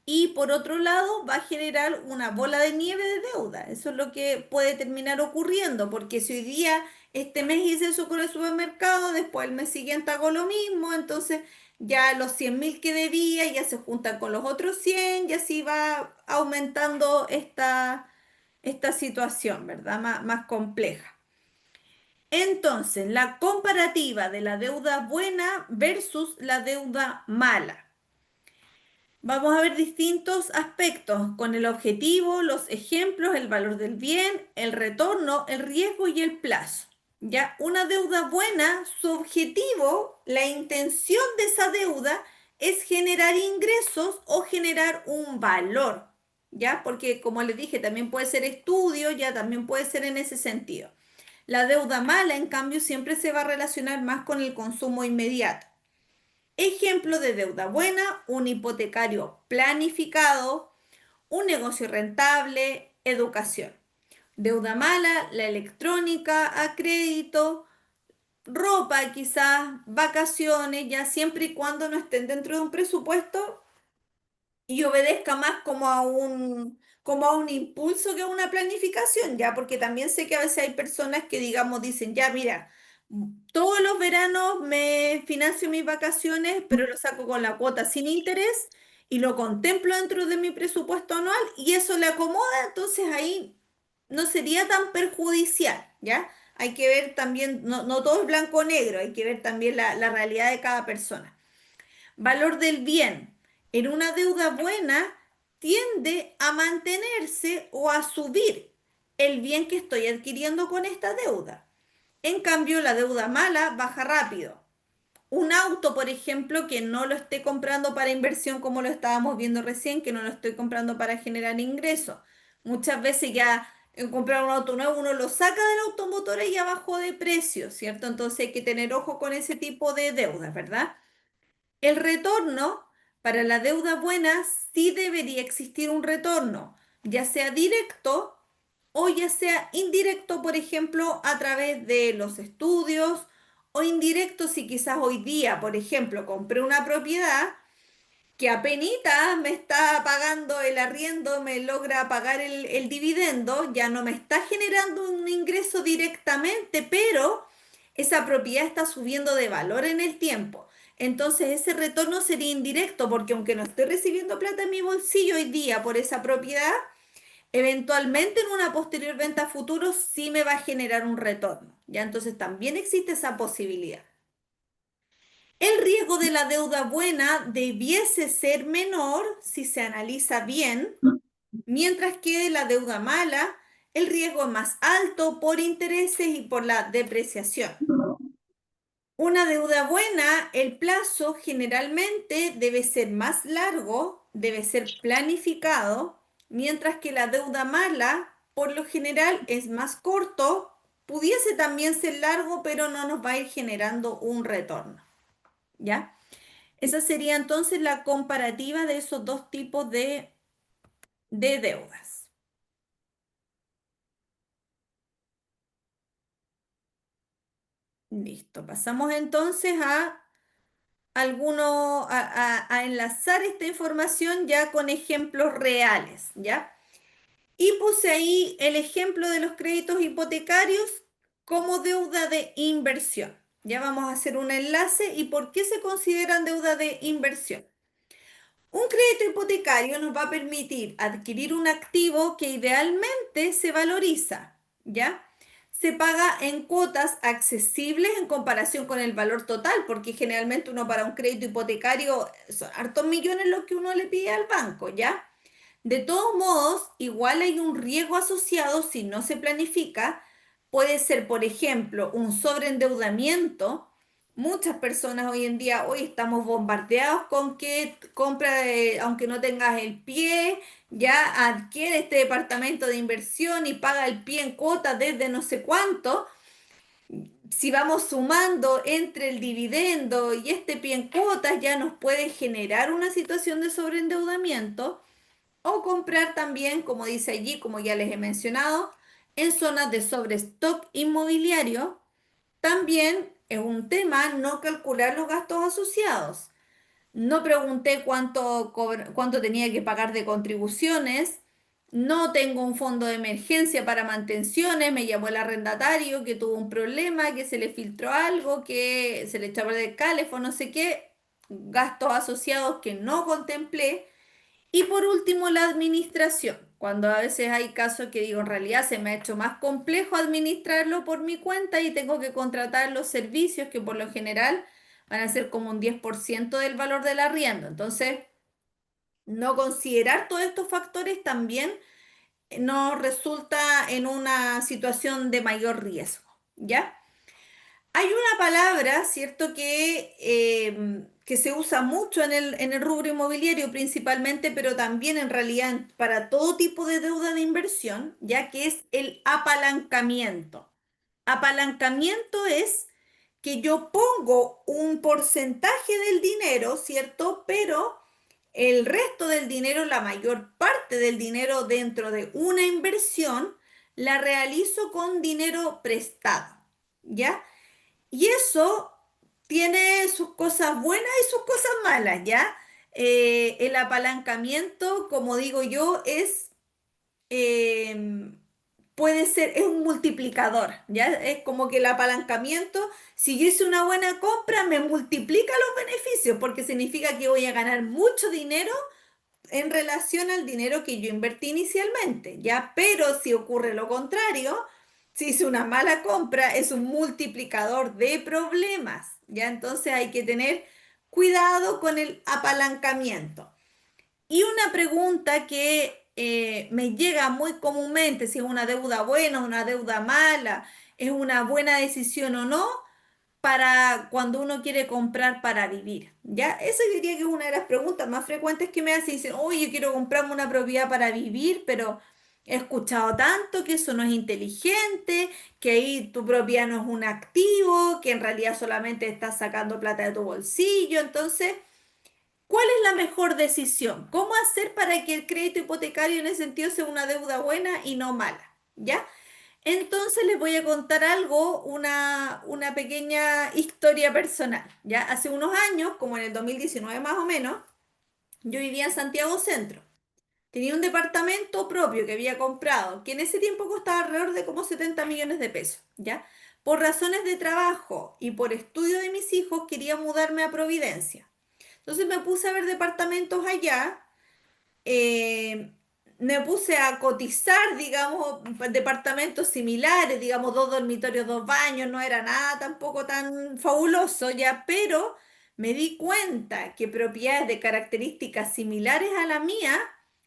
Y por otro lado, va a generar una bola de nieve de deuda. Eso es lo que puede terminar ocurriendo, porque si hoy día, este mes hice eso con el supermercado, después el mes siguiente hago lo mismo, entonces ya los 100.000 que debía ya se juntan con los otros 100 y así va aumentando esta situación, ¿verdad? Más compleja. Entonces, la comparativa de la deuda buena versus la deuda mala. Vamos a ver distintos aspectos con el objetivo, los ejemplos, el valor del bien, el retorno, el riesgo y el plazo. Ya, una deuda buena, su objetivo, la intención de esa deuda es generar ingresos o generar un valor. Ya, porque como les dije, también puede ser estudio, ya también puede ser en ese sentido. La deuda mala, en cambio, siempre se va a relacionar más con el consumo inmediato. Ejemplo de deuda buena, un hipotecario planificado, un negocio rentable, educación. Deuda mala, la electrónica a crédito, ropa quizás, vacaciones, ya siempre y cuando no estén dentro de un presupuesto y obedezca más como a un impulso que a una planificación, ya, porque también sé que a veces hay personas que, digamos, dicen, ya, mira, todos los veranos me financio mis vacaciones, pero lo saco con la cuota sin interés y lo contemplo dentro de mi presupuesto anual y eso le acomoda, entonces ahí no sería tan perjudicial, ¿ya? Hay que ver también, no todo es blanco o negro, hay que ver también la realidad de cada persona. Valor del bien. En una deuda buena tiende a mantenerse o a subir el bien que estoy adquiriendo con esta deuda. En cambio, la deuda mala baja rápido. Un auto, por ejemplo, que no lo esté comprando para inversión como lo estábamos viendo recién, que no lo estoy comprando para generar ingresos. Muchas veces ya en comprar un auto nuevo uno lo saca del automotor y ya bajó de precio, ¿cierto? Entonces hay que tener ojo con ese tipo de deudas, ¿verdad? El retorno, para la deuda buena sí debería existir un retorno, ya sea directo o ya sea indirecto, por ejemplo, a través de los estudios, o indirecto si quizás hoy día, por ejemplo, compré una propiedad que apenita me está pagando el arriendo, me logra pagar el dividendo, ya no me está generando un ingreso directamente, pero esa propiedad está subiendo de valor en el tiempo. Entonces ese retorno sería indirecto porque aunque no estoy recibiendo plata en mi bolsillo hoy día por esa propiedad, eventualmente en una posterior venta a futuro sí me va a generar un retorno. Ya entonces también existe esa posibilidad. El riesgo de la deuda buena debiese ser menor si se analiza bien, mientras que la deuda mala, el riesgo es más alto por intereses y por la depreciación. Una deuda buena, el plazo generalmente debe ser más largo, debe ser planificado, mientras que la deuda mala, por lo general, es más corto, pudiese también ser largo, pero no nos va a ir generando un retorno. ¿Ya? Esa sería entonces la comparativa de esos dos tipos de deudas. Listo. Pasamos entonces a enlazar esta información ya con ejemplos reales, ¿ya? Y puse ahí el ejemplo de los créditos hipotecarios como deuda de inversión. Ya vamos a hacer un enlace y por qué se consideran deuda de inversión. Un crédito hipotecario nos va a permitir adquirir un activo que idealmente se valoriza, ¿ya? Se paga en cuotas accesibles en comparación con el valor total, porque generalmente uno para un crédito hipotecario son hartos millones lo que uno le pide al banco, ¿ya? De todos modos, igual hay un riesgo asociado si no se planifica. Puede ser, por ejemplo, un sobreendeudamiento. Muchas personas hoy en día, hoy estamos bombardeados con que compra, aunque no tengas el pie, ya adquiere este departamento de inversión y paga el pie en cuotas desde no sé cuánto. Si vamos sumando entre el dividendo y este pie en cuotas, ya nos puede generar una situación de sobreendeudamiento. O comprar también, como dice allí, como ya les he mencionado, en zonas de sobrestock inmobiliario. También es un tema no calcular los gastos asociados. No pregunté cuánto tenía que pagar de contribuciones. No tengo un fondo de emergencia para mantenciones. Me llamó el arrendatario que tuvo un problema, que se le filtró algo, que se le echó a perder calefón, no sé qué. Gastos asociados que no contemplé. Y por último, la administración. Cuando a veces hay casos que digo, en realidad se me ha hecho más complejo administrarlo por mi cuenta y tengo que contratar los servicios que por lo general van a ser como un 10% del valor del arriendo. Entonces, no considerar todos estos factores también nos resulta en una situación de mayor riesgo, ¿ya? Hay una palabra, ¿cierto?, que se usa mucho en el rubro inmobiliario principalmente, pero también en realidad para todo tipo de deuda de inversión, ya que es el apalancamiento. Apalancamiento es que yo pongo un porcentaje del dinero, ¿cierto? Pero el resto del dinero, la mayor parte del dinero dentro de una inversión, la realizo con dinero prestado, ¿ya? Y eso tiene sus cosas buenas y sus cosas malas, ¿ya? El apalancamiento, como digo yo, eh, puede ser, es un multiplicador, ¿ya? Es como que el apalancamiento, si yo hice una buena compra, me multiplica los beneficios, porque significa que voy a ganar mucho dinero en relación al dinero que yo invertí inicialmente, ¿ya? Pero si ocurre lo contrario, si hice una mala compra, es un multiplicador de problemas, ¿ya? Entonces hay que tener cuidado con el apalancamiento. Y una pregunta que me llega muy comúnmente, si es una deuda buena, una deuda mala, es una buena decisión o no, para cuando uno quiere comprar para vivir, ¿ya? Esa diría que es una de las preguntas más frecuentes que me hacen. Dicen, oye, yo quiero comprarme una propiedad para vivir, pero he escuchado tanto que eso no es inteligente, que ahí tu propiedad no es un activo, que en realidad solamente estás sacando plata de tu bolsillo. Entonces, ¿Cuál es la mejor decisión? ¿Cómo hacer para que el crédito hipotecario en ese sentido sea una deuda buena y no mala? ¿Ya? Entonces les voy a contar algo, una pequeña historia personal. ¿Ya? Hace unos años, como en el 2019 más o menos, yo vivía en Santiago Centro. Tenía un departamento propio que había comprado, que en ese tiempo costaba alrededor de como 70 millones de pesos, ¿ya? Por razones de trabajo y por estudio de mis hijos, quería mudarme a Providencia. Entonces me puse a ver departamentos allá, eh, me puse a cotizar, digamos, departamentos similares, digamos, 2 dormitorios, 2 baños, no era nada tampoco tan fabuloso ya, pero me di cuenta que propiedades de características similares a la mía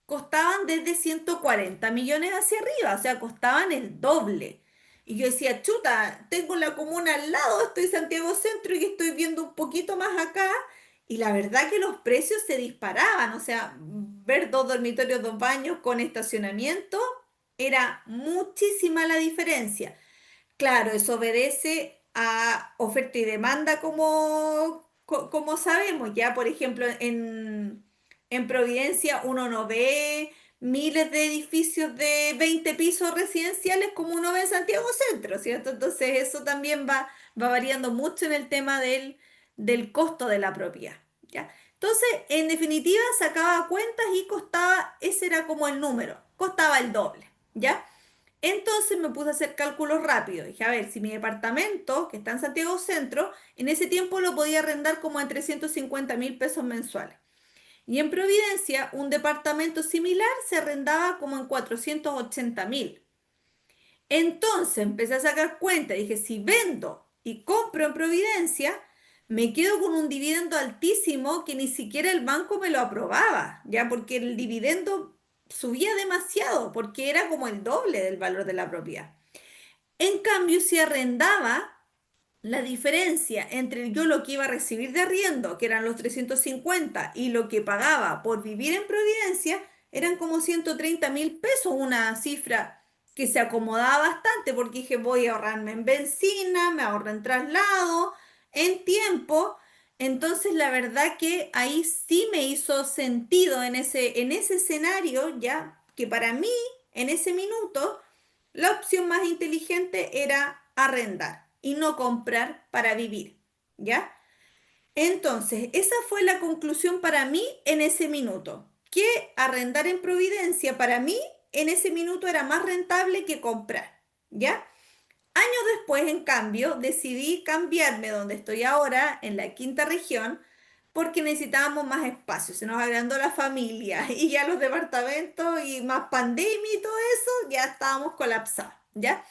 costaban desde 140 millones hacia arriba, o sea, costaban el doble. Y yo decía, chuta, tengo la comuna al lado, estoy en Santiago Centro y estoy viendo un poquito más acá y la verdad que los precios se disparaban, o sea, ver 2 dormitorios, 2 baños con estacionamiento era muchísima la diferencia. Claro, eso obedece a oferta y demanda como sabemos. Ya, por ejemplo, en Providencia uno no ve miles de edificios de 20 pisos residenciales como uno ve en Santiago Centro, ¿cierto? Entonces eso también va variando mucho en el tema del costo de la propiedad, ¿ya? Entonces, en definitiva, sacaba cuentas y costaba, ese era como el número, costaba el doble, ¿ya? Entonces me puse a hacer cálculos rápidos. Dije, a ver, si mi departamento, que está en Santiago Centro, en ese tiempo lo podía arrendar como en 350.000 pesos mensuales. Y en Providencia, un departamento similar se arrendaba como en 480.000. Entonces empecé a sacar cuenta. Dije, si vendo y compro en Providencia, me quedo con un dividendo altísimo que ni siquiera el banco me lo aprobaba, ya porque el dividendo subía demasiado, porque era como el doble del valor de la propiedad. En cambio, si arrendaba, la diferencia entre yo lo que iba a recibir de arriendo, que eran los 350, y lo que pagaba por vivir en Providencia, eran como 130.000 pesos, una cifra que se acomodaba bastante porque dije voy a ahorrarme en benzina, me ahorro en traslado, en tiempo. Entonces la verdad que ahí sí me hizo sentido en ese escenario, ya que para mí en ese minuto la opción más inteligente era arrendar y no comprar para vivir, ¿ya? Entonces, esa fue la conclusión para mí en ese minuto, que arrendar en Providencia para mí en ese minuto era más rentable que comprar, ¿ya? Años después, en cambio, decidí cambiarme donde estoy ahora, en la quinta región, porque necesitábamos más espacio. Se nos agrandó la familia y ya los departamentos y más pandemia y todo eso, ya estábamos colapsados, ¿ya?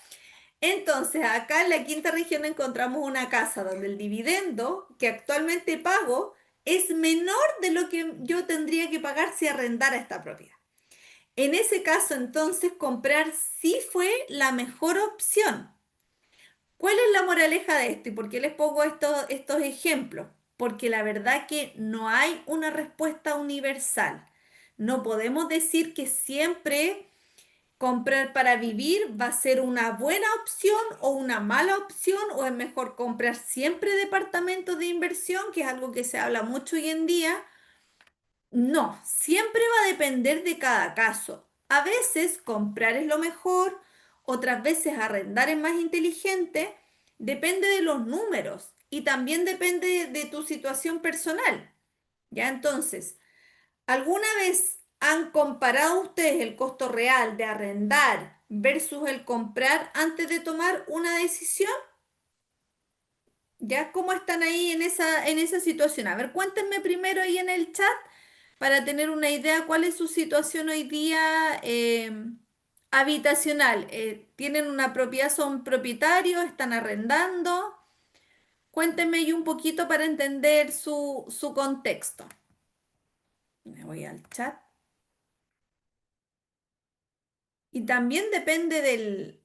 Entonces, acá en la quinta región encontramos una casa donde el dividendo que actualmente pago es menor de lo que yo tendría que pagar si arrendara esta propiedad. En ese caso, entonces, comprar sí fue la mejor opción. ¿Cuál es la moraleja de esto y por qué les pongo estos ejemplos? Porque la verdad que no hay una respuesta universal. No podemos decir que siempre comprar para vivir va a ser una buena opción o una mala opción, o es mejor comprar siempre departamentos de inversión, que es algo que se habla mucho hoy en día. No, siempre va a depender de cada caso. A veces comprar es lo mejor, otras veces arrendar es más inteligente, depende de los números y también depende de tu situación personal. ¿Ya? Entonces, ¿alguna vez han comparado ustedes el costo real de arrendar versus el comprar antes de tomar una decisión? ¿Ya? ¿Cómo están ahí en esa situación? A ver, cuéntenme primero ahí en el chat para tener una idea cuál es su situación hoy día habitacional. ¿Tienen una propiedad, son propietarios, están arrendando? Cuéntenme ahí un poquito para entender su contexto. Me voy al chat. Y también depende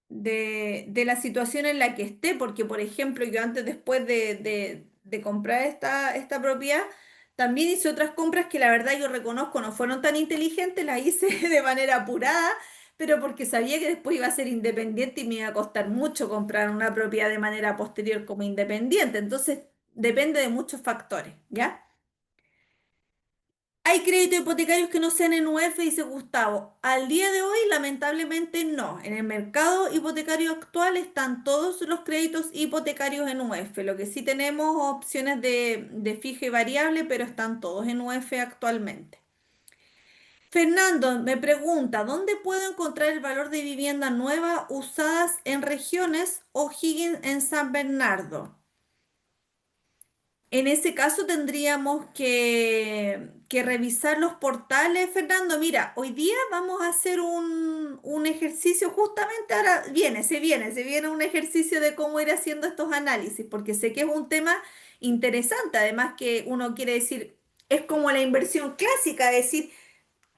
de la situación en la que esté, porque por ejemplo, yo antes, después de comprar esta propiedad, también hice otras compras que la verdad yo reconozco no fueron tan inteligentes, las hice de manera apurada, pero porque sabía que después iba a ser independiente y me iba a costar mucho comprar una propiedad de manera posterior como independiente. Entonces, depende de muchos factores, ¿ya? ¿Hay créditos hipotecarios que no sean en UF? Dice Gustavo. Al día de hoy, lamentablemente no. En el mercado hipotecario actual están todos los créditos hipotecarios en UF. Lo que sí tenemos opciones de fija y variable, pero están todos en UF actualmente. Fernando me pregunta, ¿dónde puedo encontrar el valor de vivienda nueva usadas en regiones O'Higgins en San Bernardo? En ese caso tendríamos que revisar los portales, Fernando. Mira, hoy día vamos a hacer un ejercicio, justamente ahora se viene un ejercicio de cómo ir haciendo estos análisis, porque sé que es un tema interesante, además que uno quiere decir, es como la inversión clásica, decir,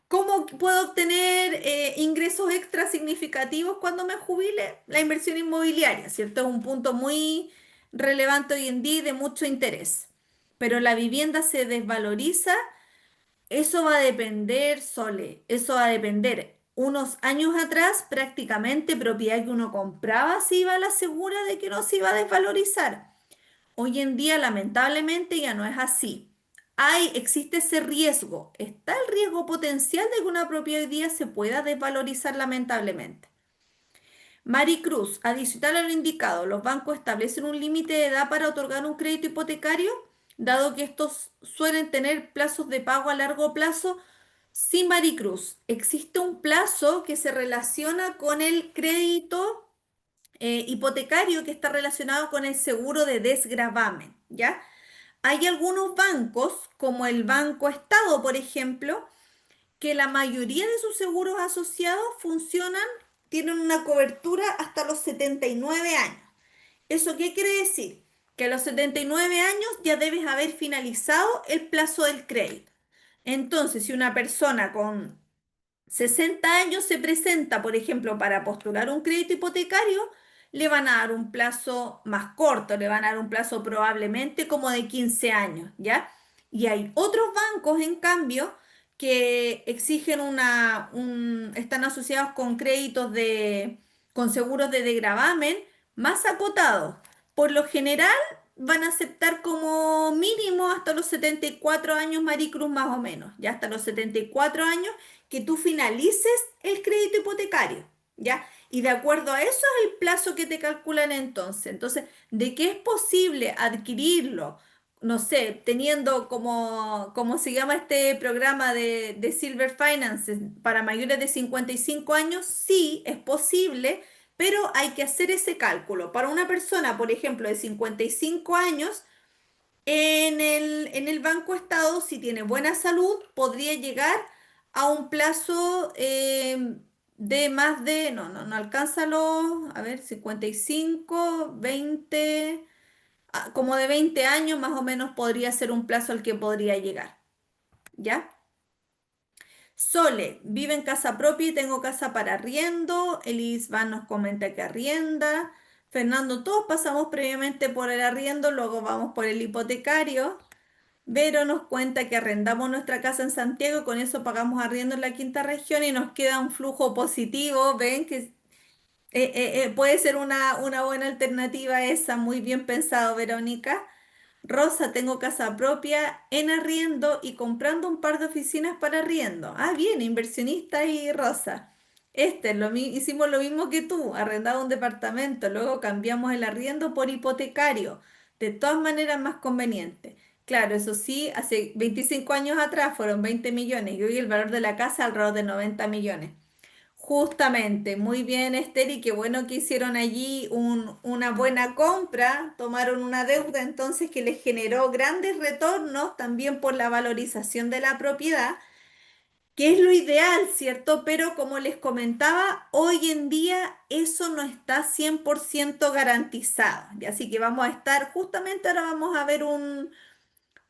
¿cómo puedo obtener ingresos extra significativos cuando me jubile? La inversión inmobiliaria, ¿cierto? Es un punto muy relevante hoy en día y de mucho interés. Pero la vivienda se desvaloriza, eso va a depender, Sole, eso va a depender. Unos años atrás, prácticamente propiedad que uno compraba se iba a la segura de que no se iba a desvalorizar. Hoy en día, lamentablemente, ya no es así. Existe ese riesgo. Está el riesgo potencial de que una propiedad hoy día se pueda desvalorizar lamentablemente. Maricruz, adicional a lo indicado, los bancos establecen un límite de edad para otorgar un crédito hipotecario, dado que estos suelen tener plazos de pago a largo plazo. Sí, Maricruz, existe un plazo que se relaciona con el crédito hipotecario que está relacionado con el seguro de desgravamen, ¿ya? Hay algunos bancos, como el Banco Estado, por ejemplo, que la mayoría de sus seguros asociados funcionan, tienen una cobertura hasta los 79 años. ¿Eso qué quiere decir? Que a los 79 años ya debes haber finalizado el plazo del crédito. Entonces, si una persona con 60 años se presenta, por ejemplo, para postular un crédito hipotecario, le van a dar un plazo más corto, le van a dar un plazo probablemente como de 15 años, ¿ya? Y hay otros bancos, en cambio, que exigen están asociados con con seguros de degravamen más acotados. Por lo general, van a aceptar como mínimo hasta los 74 años, Maricruz, más o menos, ya hasta los 74 años que tú finalices el crédito hipotecario, ¿ya? Y de acuerdo a eso es el plazo que te calculan entonces. Entonces, de que es posible adquirirlo, no sé, teniendo como se llama este programa de Silver Finance para mayores de 55 años, sí, es posible, pero hay que hacer ese cálculo. Para una persona, por ejemplo, de 55 años, en el Banco Estado, si tiene buena salud, podría llegar a un plazo de más de, no alcanza los, a ver, 55, 20, como de 20 años más o menos podría ser un plazo al que podría llegar, ¿ya? Sole, vive en casa propia y tengo casa para arriendo. Elisban nos comenta que arrienda. Fernando, todos pasamos previamente por el arriendo, luego vamos por el hipotecario. Vero nos cuenta que arrendamos nuestra casa en Santiago y con eso pagamos arriendo en la quinta región y nos queda un flujo positivo. Ven que puede ser una buena alternativa esa, muy bien pensado, Verónica. Rosa, tengo casa propia en arriendo y comprando un par de oficinas para arriendo. Ah, bien, inversionista y Rosa. Hicimos lo mismo que tú, arrendado un departamento, luego cambiamos el arriendo por hipotecario. De todas maneras, más conveniente. Claro, eso sí, hace 25 años atrás fueron 20 millones y hoy el valor de la casa alrededor de 90 millones. Justamente, muy bien, Esther, y qué bueno que hicieron allí una buena compra, tomaron una deuda entonces que les generó grandes retornos también por la valorización de la propiedad, que es lo ideal, ¿cierto? Pero como les comentaba, hoy en día eso no está 100% garantizado. Y así que vamos a estar, justamente ahora vamos a ver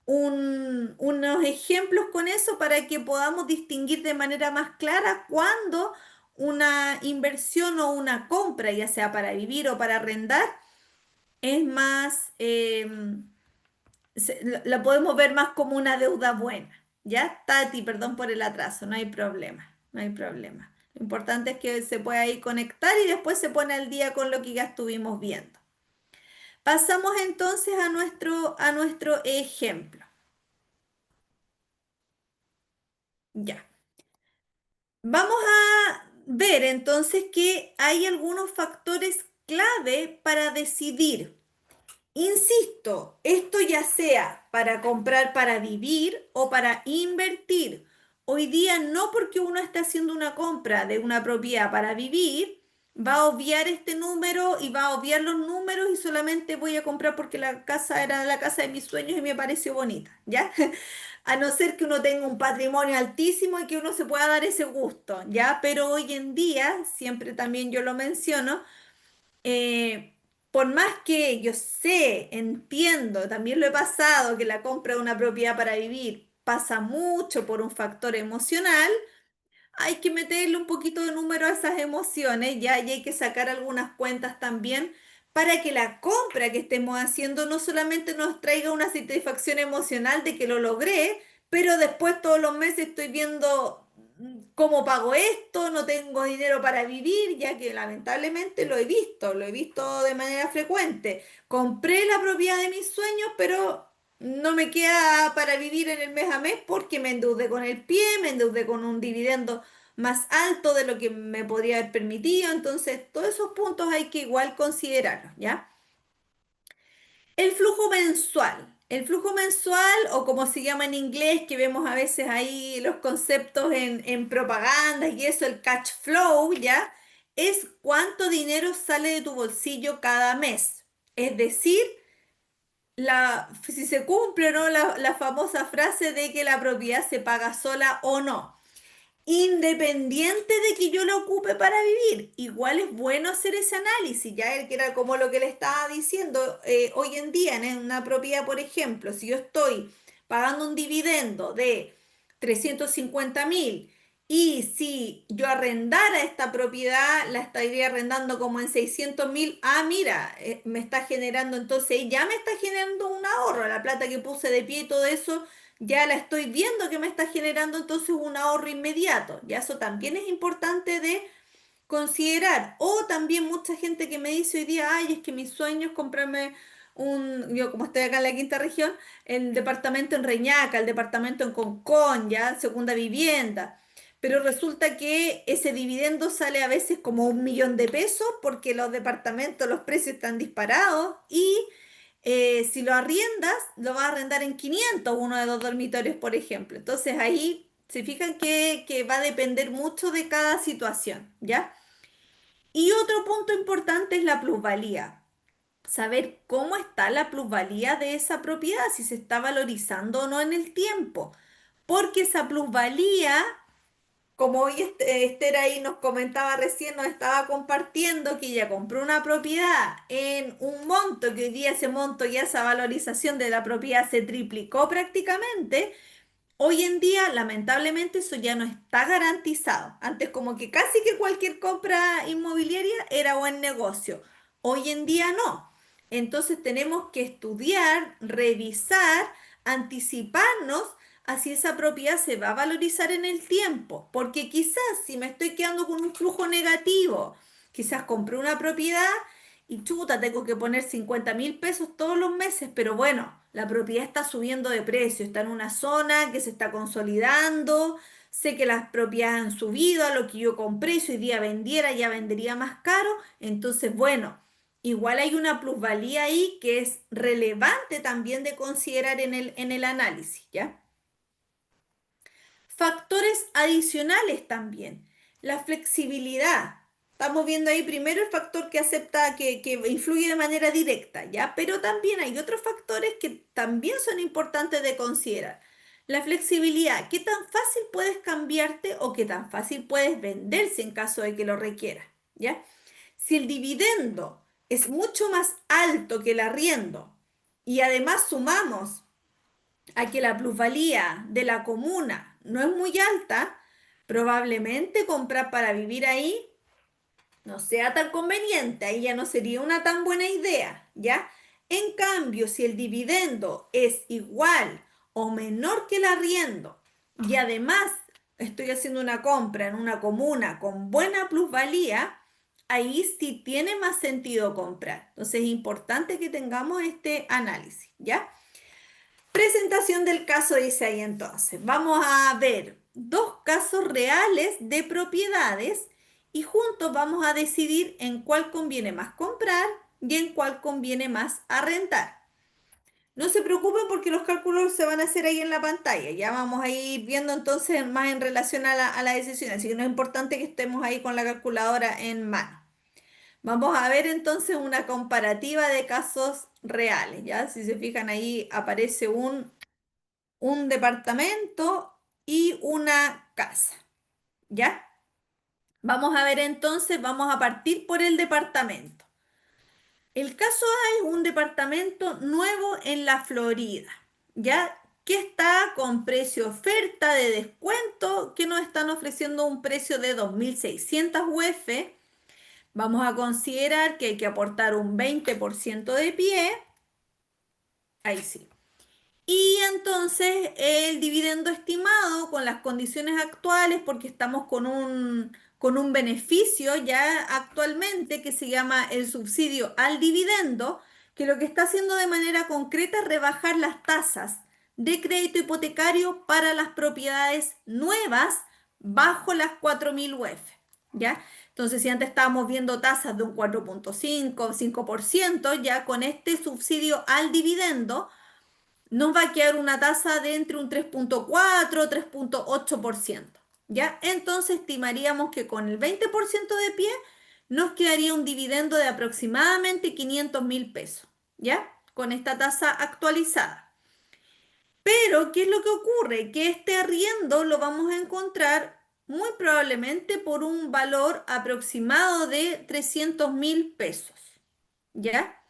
unos ejemplos con eso para que podamos distinguir de manera más clara cuándo una inversión o una compra, ya sea para vivir o para arrendar, es más, la podemos ver más como una deuda buena. ¿Ya? Tati, perdón por el atraso, no hay problema, no hay problema. Lo importante es que se pueda ahí conectar y después se pone al día con lo que ya estuvimos viendo. Pasamos entonces a nuestro ejemplo. Ya. Vamos a ver entonces que hay algunos factores clave para decidir. Insisto, esto ya sea para comprar para vivir o para invertir. Hoy día no porque uno está haciendo una compra de una propiedad para vivir, va a obviar este número y va a obviar los números y solamente voy a comprar porque la casa era la casa de mis sueños y me pareció bonita, ¿ya? A no ser que uno tenga un patrimonio altísimo y que uno se pueda dar ese gusto, ¿ya? Pero hoy en día, siempre también yo lo menciono, eh, por más que yo sé, entiendo, también lo he pasado, que la compra de una propiedad para vivir pasa mucho por un factor emocional, hay que meterle un poquito de número a esas emociones, ya, y hay que sacar algunas cuentas también para que la compra que estemos haciendo no solamente nos traiga una satisfacción emocional de que lo logré, pero después todos los meses estoy viendo cómo pago esto, no tengo dinero para vivir, ya que lamentablemente lo he visto de manera frecuente. Compré la propiedad de mis sueños, pero no me queda para vivir en el mes a mes porque me endeudé con el pie, me endeudé con un dividendo más alto de lo que me podría haber permitido. Entonces, todos esos puntos hay que igual considerarlos, ¿ya? El flujo mensual. El flujo mensual, o como se llama en inglés, que vemos a veces ahí los conceptos en propaganda y eso, el cash flow, ¿ya? Es cuánto dinero sale de tu bolsillo cada mes. Es decir, si se cumple o no la famosa frase de que la propiedad se paga sola o no. Independiente de que yo lo ocupe para vivir, igual es bueno hacer ese análisis, ya que era como lo que le estaba diciendo hoy en día en una propiedad, por ejemplo, si yo estoy pagando un dividendo de 350.000 y si yo arrendara esta propiedad, la estaría arrendando como en 600.000, mira, me está generando, entonces ya me está generando un ahorro, la plata que puse de pie y todo eso ya la estoy viendo que me está generando entonces un ahorro inmediato. Ya eso también es importante de considerar. O también mucha gente que me dice hoy día, ay, es que mi sueño es comprarme yo como estoy acá en la quinta región, el departamento en Reñaca, el departamento en Concón, ya, segunda vivienda. Pero resulta que ese dividendo sale a veces como 1.000.000 de pesos porque los departamentos, los precios están disparados y si lo arriendas, lo vas a arrendar en 500 uno de dos dormitorios, por ejemplo. Entonces ahí se fijan que va a depender mucho de cada situación, ¿ya? Y otro punto importante es la plusvalía. Saber cómo está la plusvalía de esa propiedad, si se está valorizando o no en el tiempo. Porque esa plusvalía, como hoy Esther ahí nos comentaba recién, nos estaba compartiendo que ella compró una propiedad en un monto, que hoy día ese monto y esa valorización de la propiedad se triplicó prácticamente. Hoy en día, lamentablemente, eso ya no está garantizado. Antes como que casi que cualquier compra inmobiliaria era buen negocio. Hoy en día no. Entonces tenemos que estudiar, revisar, anticiparnos a si esa propiedad se va a valorizar en el tiempo. Porque quizás si me estoy quedando con un flujo negativo, quizás compré una propiedad y chuta, tengo que poner 50.000 pesos todos los meses, pero bueno, la propiedad está subiendo de precio, está en una zona que se está consolidando, sé que las propiedades han subido a lo que yo compré, si hoy día vendiera ya vendería más caro, entonces bueno, igual hay una plusvalía ahí que es relevante también de considerar en el análisis, ¿ya? Factores adicionales también. La flexibilidad. Estamos viendo ahí primero el factor que acepta, que influye de manera directa, ¿ya? Pero también hay otros factores que también son importantes de considerar. La flexibilidad. ¿Qué tan fácil puedes cambiarte o qué tan fácil puedes venderse en caso de que lo requieras? ¿Ya? Si el dividendo es mucho más alto que el arriendo y además sumamos a que la plusvalía de la comuna no es muy alta, probablemente comprar para vivir ahí no sea tan conveniente, ahí ya no sería una tan buena idea, ¿ya? En cambio, si el dividendo es igual o menor que el arriendo y además estoy haciendo una compra en una comuna con buena plusvalía, ahí sí tiene más sentido comprar. Entonces es importante que tengamos este análisis, ¿ya? Presentación del caso dice ahí entonces. Vamos a ver dos casos reales de propiedades y juntos vamos a decidir en cuál conviene más comprar y en cuál conviene más arrendar. No se preocupen porque los cálculos se van a hacer ahí en la pantalla. Ya vamos a ir viendo entonces más en relación a la decisión. Así que no es importante que estemos ahí con la calculadora en mano. Vamos a ver entonces una comparativa de casos reales. Ya, si se fijan ahí aparece un departamento y una casa. ¿Ya? Vamos a ver entonces, vamos a partir por el departamento. El caso A es un departamento nuevo en la Florida, ¿ya? Que está con precio oferta de descuento, que nos están ofreciendo un precio de 2.600 UF. Vamos a considerar que hay que aportar un 20% de pie. Ahí sí. Y entonces el dividendo estimado con las condiciones actuales, porque estamos con un beneficio ya actualmente que se llama el subsidio al dividendo, que lo que está haciendo de manera concreta es rebajar las tasas de crédito hipotecario para las propiedades nuevas bajo las 4.000 UF, ¿ya? Entonces, si antes estábamos viendo tasas de un 4,5, 5%, ya con este subsidio al dividendo nos va a quedar una tasa de entre un 3,4 3,8%. ¿Ya? Entonces estimaríamos que con el 20% de pie nos quedaría un dividendo de aproximadamente 500.000 pesos. ¿Ya? Con esta tasa actualizada. Pero, ¿qué es lo que ocurre? Que este arriendo lo vamos a encontrar muy probablemente por un valor aproximado de 300.000 pesos. ¿Ya?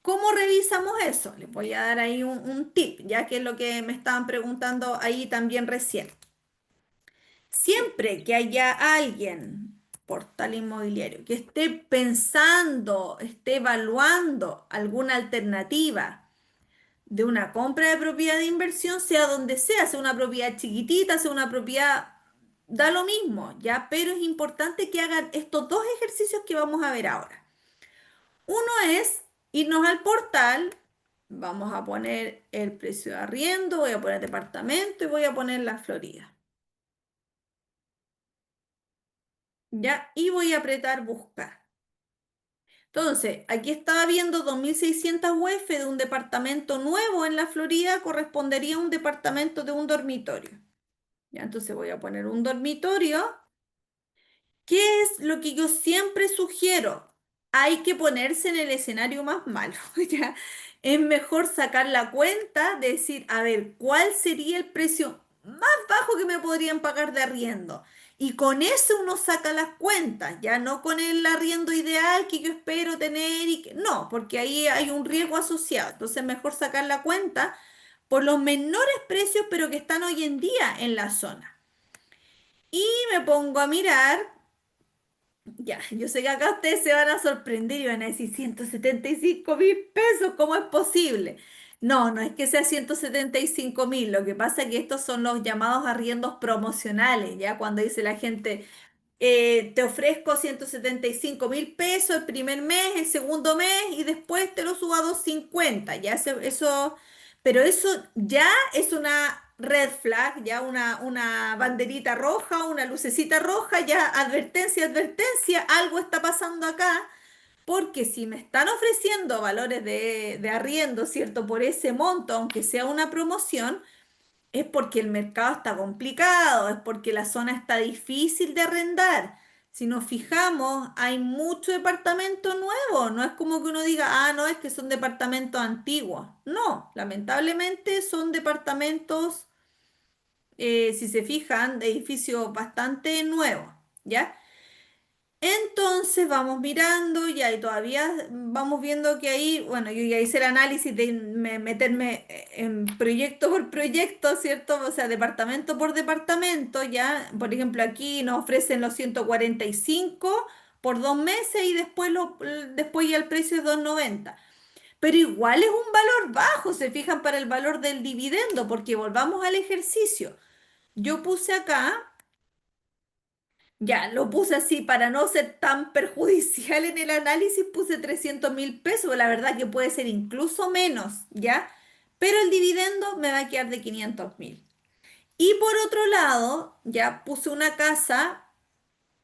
¿Cómo revisamos eso? Les voy a dar ahí un tip, ya que es lo que me estaban preguntando ahí también recién. Siempre que haya alguien, portal inmobiliario, que esté pensando, esté evaluando alguna alternativa de una compra de propiedad de inversión, sea donde sea una propiedad chiquitita, sea una propiedad, da lo mismo, ¿ya? Pero es importante que hagan estos dos ejercicios que vamos a ver ahora. Uno es irnos al portal, vamos a poner el precio de arriendo, voy a poner departamento y voy a poner la Florida. ¿Ya? Y voy a apretar buscar. Entonces, aquí estaba viendo 2.600 UF de un departamento nuevo en la Florida, correspondería a un departamento de un dormitorio. ¿Ya? Entonces voy a poner un dormitorio. ¿Qué es lo que yo siempre sugiero? Hay que ponerse en el escenario más malo, ¿ya? Es mejor sacar la cuenta, decir, a ver, ¿cuál sería el precio más bajo que me podrían pagar de arriendo? Y con eso uno saca las cuentas, ya no con el arriendo ideal que yo espero tener y que no, porque ahí hay un riesgo asociado. Entonces, es mejor sacar la cuenta por los menores precios, pero que están hoy en día en la zona. Y me pongo a mirar. Ya, yo sé que acá ustedes se van a sorprender y van a decir 175.000 pesos, ¿cómo es posible? No, no es que sea 175.000, lo que pasa es que estos son los llamados arriendos promocionales, ya cuando dice la gente, te ofrezco 175.000 pesos el primer mes, el segundo mes y después te lo subo a 250, ya eso, pero eso ya es una red flag, ya una banderita roja, una lucecita roja, ya advertencia, advertencia, algo está pasando acá, porque si me están ofreciendo valores de arriendo, ¿cierto? Por ese monto, aunque sea una promoción, es porque el mercado está complicado, es porque la zona está difícil de arrendar. Si nos fijamos, hay mucho departamento nuevo. No es como que uno diga, ah, no, es que son departamentos antiguos. No, lamentablemente son departamentos, si se fijan, de edificios bastante nuevos, ¿ya? Entonces vamos mirando ya y todavía vamos viendo que ahí, bueno, yo ya hice el análisis de meterme en proyecto por proyecto, ¿cierto? O sea, departamento por departamento, ya. Por ejemplo, aquí nos ofrecen los 145 por 2 meses y después, después ya el precio es 290. Pero igual es un valor bajo, se fijan para el valor del dividendo, porque volvamos al ejercicio. Yo puse acá Ya, lo puse así para no ser tan perjudicial en el análisis, puse 300.000 pesos, la verdad que puede ser incluso menos, ¿ya? Pero el dividendo me va a quedar de 500.000. Y por otro lado, ya puse una casa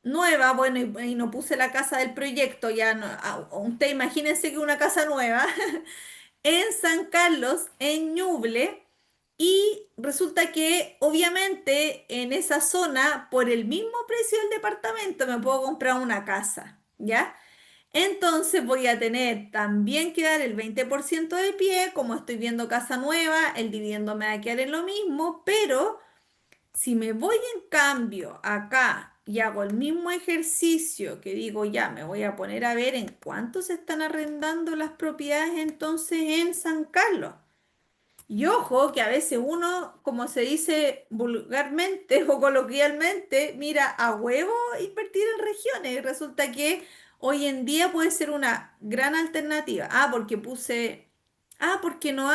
nueva, bueno, y no puse la casa del proyecto, ya no, usted imagínense que una casa nueva en San Carlos, en Ñuble, y resulta que obviamente en esa zona, por el mismo precio del departamento, me puedo comprar una casa, ¿ya? Entonces voy a tener también que dar el 20% de pie, como estoy viendo casa nueva, el dividendo me va a quedar en lo mismo, pero si me voy en cambio acá y hago el mismo ejercicio que digo ya, me voy a poner a ver en cuánto se están arrendando las propiedades entonces en San Carlos. Y ojo que a veces uno, como se dice vulgarmente o coloquialmente, mira a huevo invertir en regiones. Y resulta que hoy en día puede ser una gran alternativa. Porque no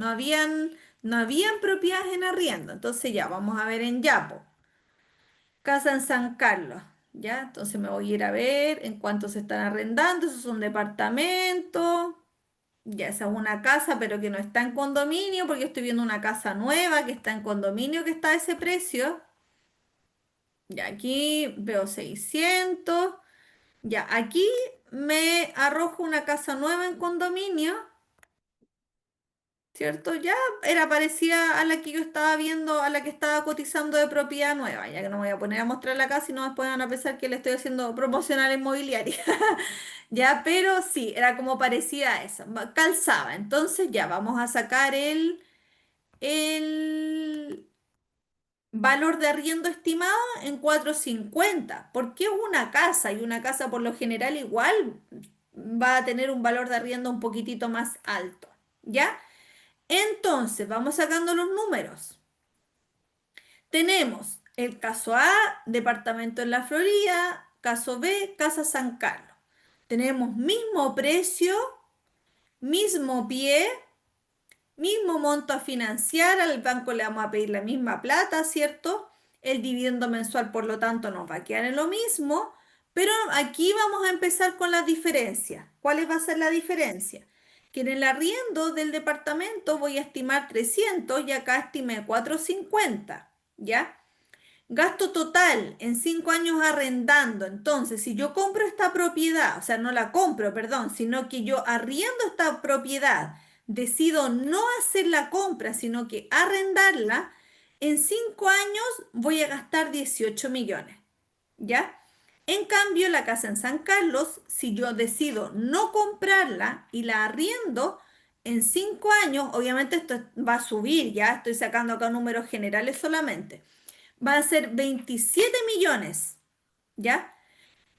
habían propiedades en arriendo. Entonces ya, vamos a ver en Yapo. Casa en San Carlos. Ya, entonces me voy a ir a ver en cuánto se están arrendando. Esos son departamentos. Ya, esa es una casa, pero que no está en condominio, porque estoy viendo una casa nueva que está en condominio, que está a ese precio. Ya, aquí veo 600. Ya, aquí me arrojo una casa nueva en condominio, ¿cierto? Ya era parecida a la que yo estaba viendo, a la que estaba cotizando de propiedad nueva. Ya que no me voy a poner a mostrar la casa y no después van a pensar que le estoy haciendo promocional inmobiliaria. Ya, pero sí, era como parecida a esa, calzaba. Entonces ya vamos a sacar el valor de arriendo estimado en 450, porque es una casa y una casa por lo general igual va a tener un valor de arriendo un poquitito más alto, ¿ya? Entonces, vamos sacando los números. Tenemos el caso A, departamento en la Florida, caso B, casa San Carlos. Tenemos mismo precio, mismo pie, mismo monto a financiar, al banco le vamos a pedir la misma plata, ¿cierto? El dividendo mensual, por lo tanto, nos va a quedar en lo mismo, pero aquí vamos a empezar con las diferencias. ¿Cuál va a ser la diferencia? Que en el arriendo del departamento voy a estimar 300 y acá estimé 450, ¿ya? Gasto total en 5 años arrendando. Entonces, si yo compro esta propiedad, o sea, no la compro, perdón, sino que yo arriendo esta propiedad, decido no hacer la compra, sino que arrendarla, en 5 años voy a gastar 18 millones, ¿ya? En cambio, la casa en San Carlos, si yo decido no comprarla y la arriendo, en 5 años, obviamente esto va a subir, ya estoy sacando acá números generales solamente, va a ser 27 millones, ¿ya?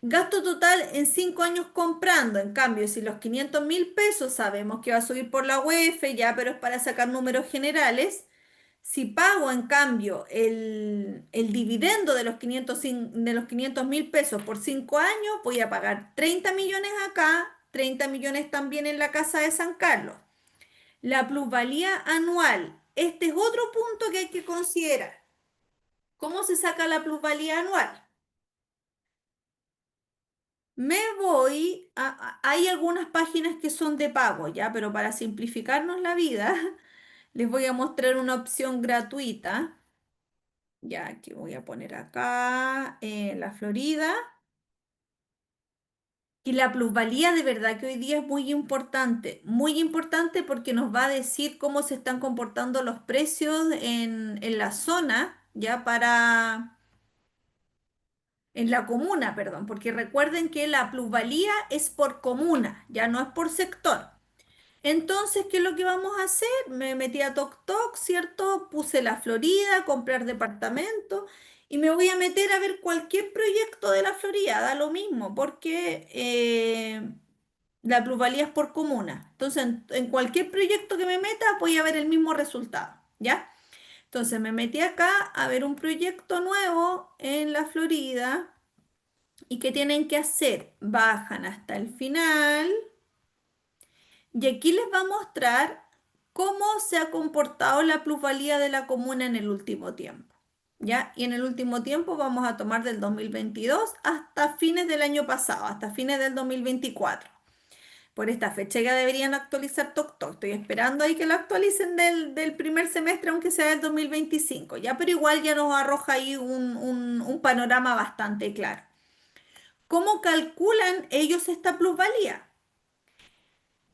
Gasto total en 5 años comprando. En cambio, si los 500.000 pesos sabemos que va a subir por la UEF, ya, pero es para sacar números generales. Si pago, en cambio, el dividendo de los 500.000 pesos por 5 años, voy a pagar 30 millones acá, 30 millones también en la casa de San Carlos. La plusvalía anual. Este es otro punto que hay que considerar. ¿Cómo se saca la plusvalía anual? Hay algunas páginas que son de pago, ¿ya? Pero para simplificarnos la vida, les voy a mostrar una opción gratuita, ya que voy a poner acá en la Florida. Y la plusvalía de verdad que hoy día es muy importante porque nos va a decir cómo se están comportando los precios en la zona, ya en la comuna, perdón, porque recuerden que la plusvalía es por comuna, ya no es por sector. Entonces, ¿qué es lo que vamos a hacer? Me metí a TokTok, ¿cierto? Puse la Florida, comprar departamento y me voy a meter a ver cualquier proyecto de la Florida, da lo mismo, porque la plusvalía es por comuna. Entonces, en cualquier proyecto que me meta, voy a ver el mismo resultado, ¿ya? Entonces, me metí acá a ver un proyecto nuevo en la Florida. ¿Y qué tienen que hacer? Bajan hasta el final y aquí les va a mostrar cómo se ha comportado la plusvalía de la comuna en el último tiempo. ¿ya? Y en el último tiempo vamos a tomar del 2022 hasta fines del año pasado, hasta fines del 2024. Por esta fecha ya deberían actualizar TokTok. Estoy esperando ahí que lo actualicen del primer semestre, aunque sea del 2025, ¿ya? Pero igual ya nos arroja ahí un panorama bastante claro. ¿Cómo calculan ellos esta plusvalía?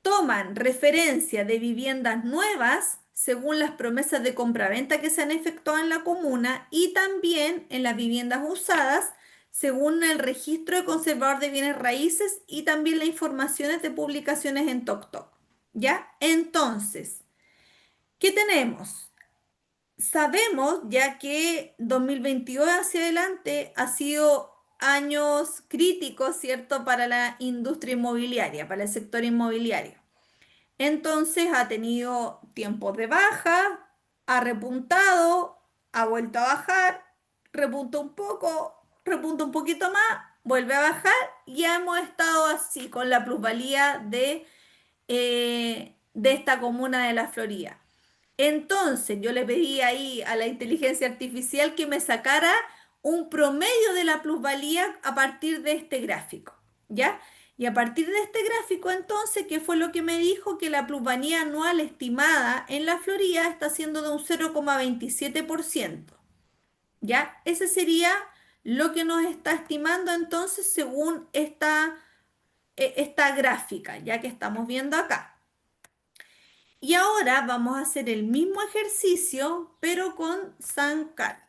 Toman referencia de viviendas nuevas según las promesas de compraventa que se han efectuado en la comuna y también en las viviendas usadas según el registro de conservador de bienes raíces y también las informaciones de publicaciones en TokTok. ¿Ya? Entonces, ¿qué tenemos? Sabemos ya que 2022 hacia adelante ha sido años críticos, ¿cierto?, para la industria inmobiliaria, para el sector inmobiliario. Entonces ha tenido tiempos de baja, ha repuntado, ha vuelto a bajar, repunta un poco, repunta un poquito más, vuelve a bajar y ya hemos estado así con la plusvalía de esta comuna de La Florida. Entonces yo le pedí ahí a la inteligencia artificial que me sacara un promedio de la plusvalía a partir de este gráfico, ¿ya? Y a partir de este gráfico, entonces, ¿qué fue lo que me dijo? Que la plusvalía anual estimada en la Florida está siendo de un 0,27%, ¿ya? Ese sería lo que nos está estimando entonces según esta gráfica, ya que estamos viendo acá. Y ahora vamos a hacer el mismo ejercicio, pero con San Carlos.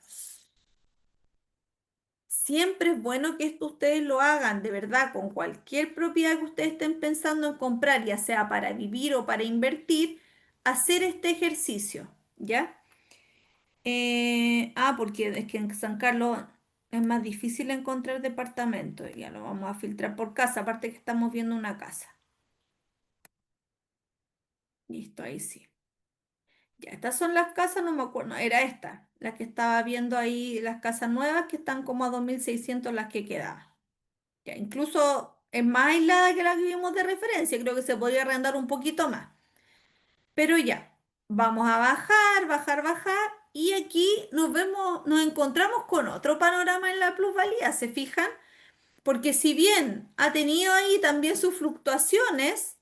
Siempre es bueno que esto ustedes lo hagan de verdad con cualquier propiedad que ustedes estén pensando en comprar, ya sea para vivir o para invertir, hacer este ejercicio, ¿ya? Porque es que en San Carlos es más difícil encontrar departamentos, ya lo vamos a filtrar por casa, aparte que estamos viendo una casa. Listo, ahí sí. Ya, estas son las casas, no me acuerdo, no, era esta, la que estaba viendo ahí, las casas nuevas que están como a 2.600 las que quedaban. Ya, incluso es más aislada que la que vimos de referencia, creo que se podría arrendar un poquito más. Pero ya, vamos a bajar, bajar, bajar, y aquí nos vemos, nos encontramos con otro panorama en la plusvalía, ¿se fijan? Porque si bien ha tenido ahí también sus fluctuaciones,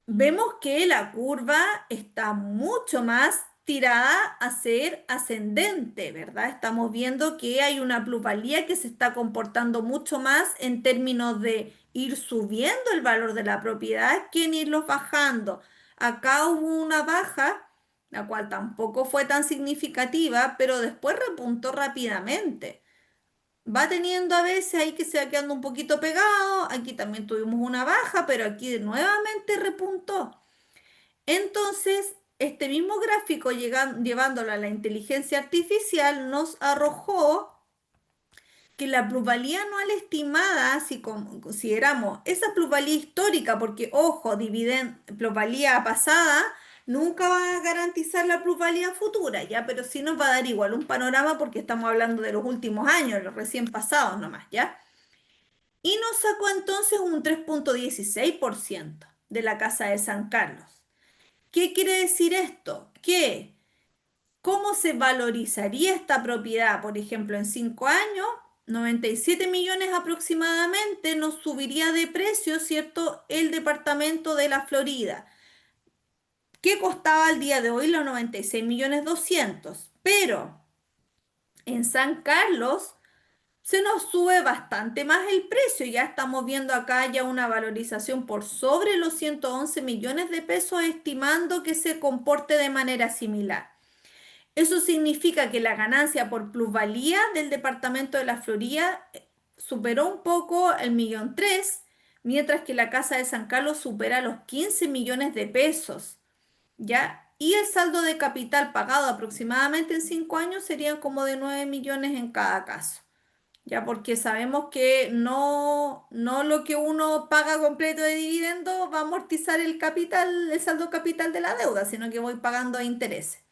vemos que la curva está mucho más tirada a ser ascendente, ¿verdad? Estamos viendo que hay una plusvalía que se está comportando mucho más en términos de ir subiendo el valor de la propiedad que en irlos bajando. Acá hubo una baja, la cual tampoco fue tan significativa, pero después repuntó rápidamente. Va teniendo a veces ahí que se va quedando un poquito pegado. Aquí también tuvimos una baja, pero aquí nuevamente repuntó. Entonces, este mismo gráfico, llevándolo a la inteligencia artificial, nos arrojó que la plusvalía anual estimada, si consideramos esa plusvalía histórica, porque ojo, plusvalía pasada, nunca va a garantizar la plusvalía futura, ¿ya? Pero sí nos va a dar igual un panorama porque estamos hablando de los últimos años, los recién pasados nomás, ¿ya? Y nos sacó entonces un 3,16% de la casa de San Carlos. ¿Qué quiere decir esto? Que ¿cómo se valorizaría esta propiedad? Por ejemplo, en 5 años, 97 millones aproximadamente nos subiría de precio, ¿cierto? El departamento de la Florida, que costaba al día de hoy los 96 millones 200. Pero en San Carlos se nos sube bastante más el precio. Ya estamos viendo acá ya una valorización por sobre los 111 millones de pesos, estimando que se comporte de manera similar. Eso significa que la ganancia por plusvalía del departamento de la Florida superó un poco el 1,3 millones, mientras que la casa de San Carlos supera los 15 millones de pesos, ¿ya? Y el saldo de capital pagado aproximadamente en 5 años serían como de 9 millones en cada caso. Ya, porque sabemos que no lo que uno paga completo de dividendo va a amortizar el capital, el saldo capital de la deuda, sino que voy pagando intereses.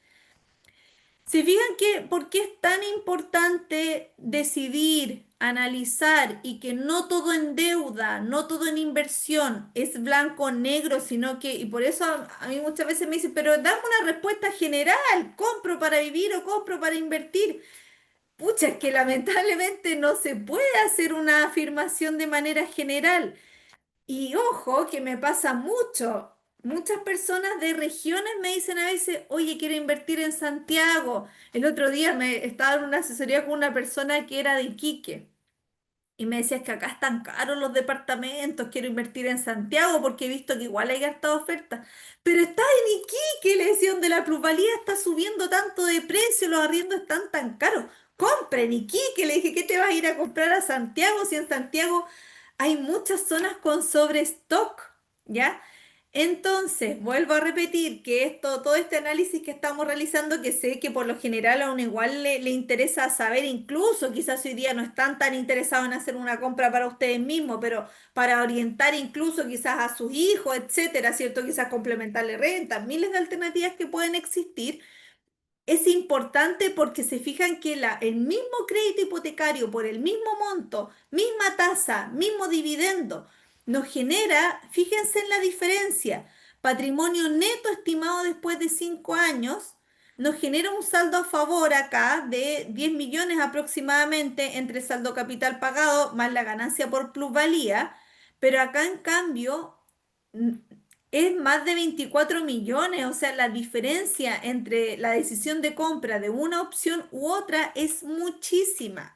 ¿Se fijan que por qué es tan importante decidir, analizar y que no todo en deuda, no todo en inversión es blanco o negro, sino que, y por eso a mí muchas veces me dicen, pero dame una respuesta general, ¿compro para vivir o compro para invertir? Pucha, es que lamentablemente no se puede hacer una afirmación de manera general. Y ojo, que me pasa mucho. Muchas personas de regiones me dicen a veces, oye, quiero invertir en Santiago. El otro día me estaba en una asesoría con una persona que era de Iquique. Y me decías que acá están caros los departamentos, quiero invertir en Santiago porque he visto que igual hay harta oferta. Pero está en Iquique, le decía, donde la plusvalía está subiendo tanto de precio, los arriendos están tan caros. Compra en Iquique, le dije, ¿qué te vas a ir a comprar a Santiago si en Santiago hay muchas zonas con sobrestock? ¿Ya? Entonces, vuelvo a repetir que todo este análisis que estamos realizando, que sé que por lo general a uno igual le interesa saber, incluso quizás hoy día no están tan interesados en hacer una compra para ustedes mismos, pero para orientar incluso quizás a sus hijos, etcétera, ¿cierto? Quizás complementarle renta, miles de alternativas que pueden existir. Es importante porque se fijan que el mismo crédito hipotecario por el mismo monto, misma tasa, mismo dividendo, nos genera, fíjense en la diferencia, patrimonio neto estimado después de 5 años, nos genera un saldo a favor acá de 10 millones aproximadamente entre el saldo capital pagado más la ganancia por plusvalía, pero acá en cambio es más de 24 millones, o sea, la diferencia entre la decisión de compra de una opción u otra es muchísima,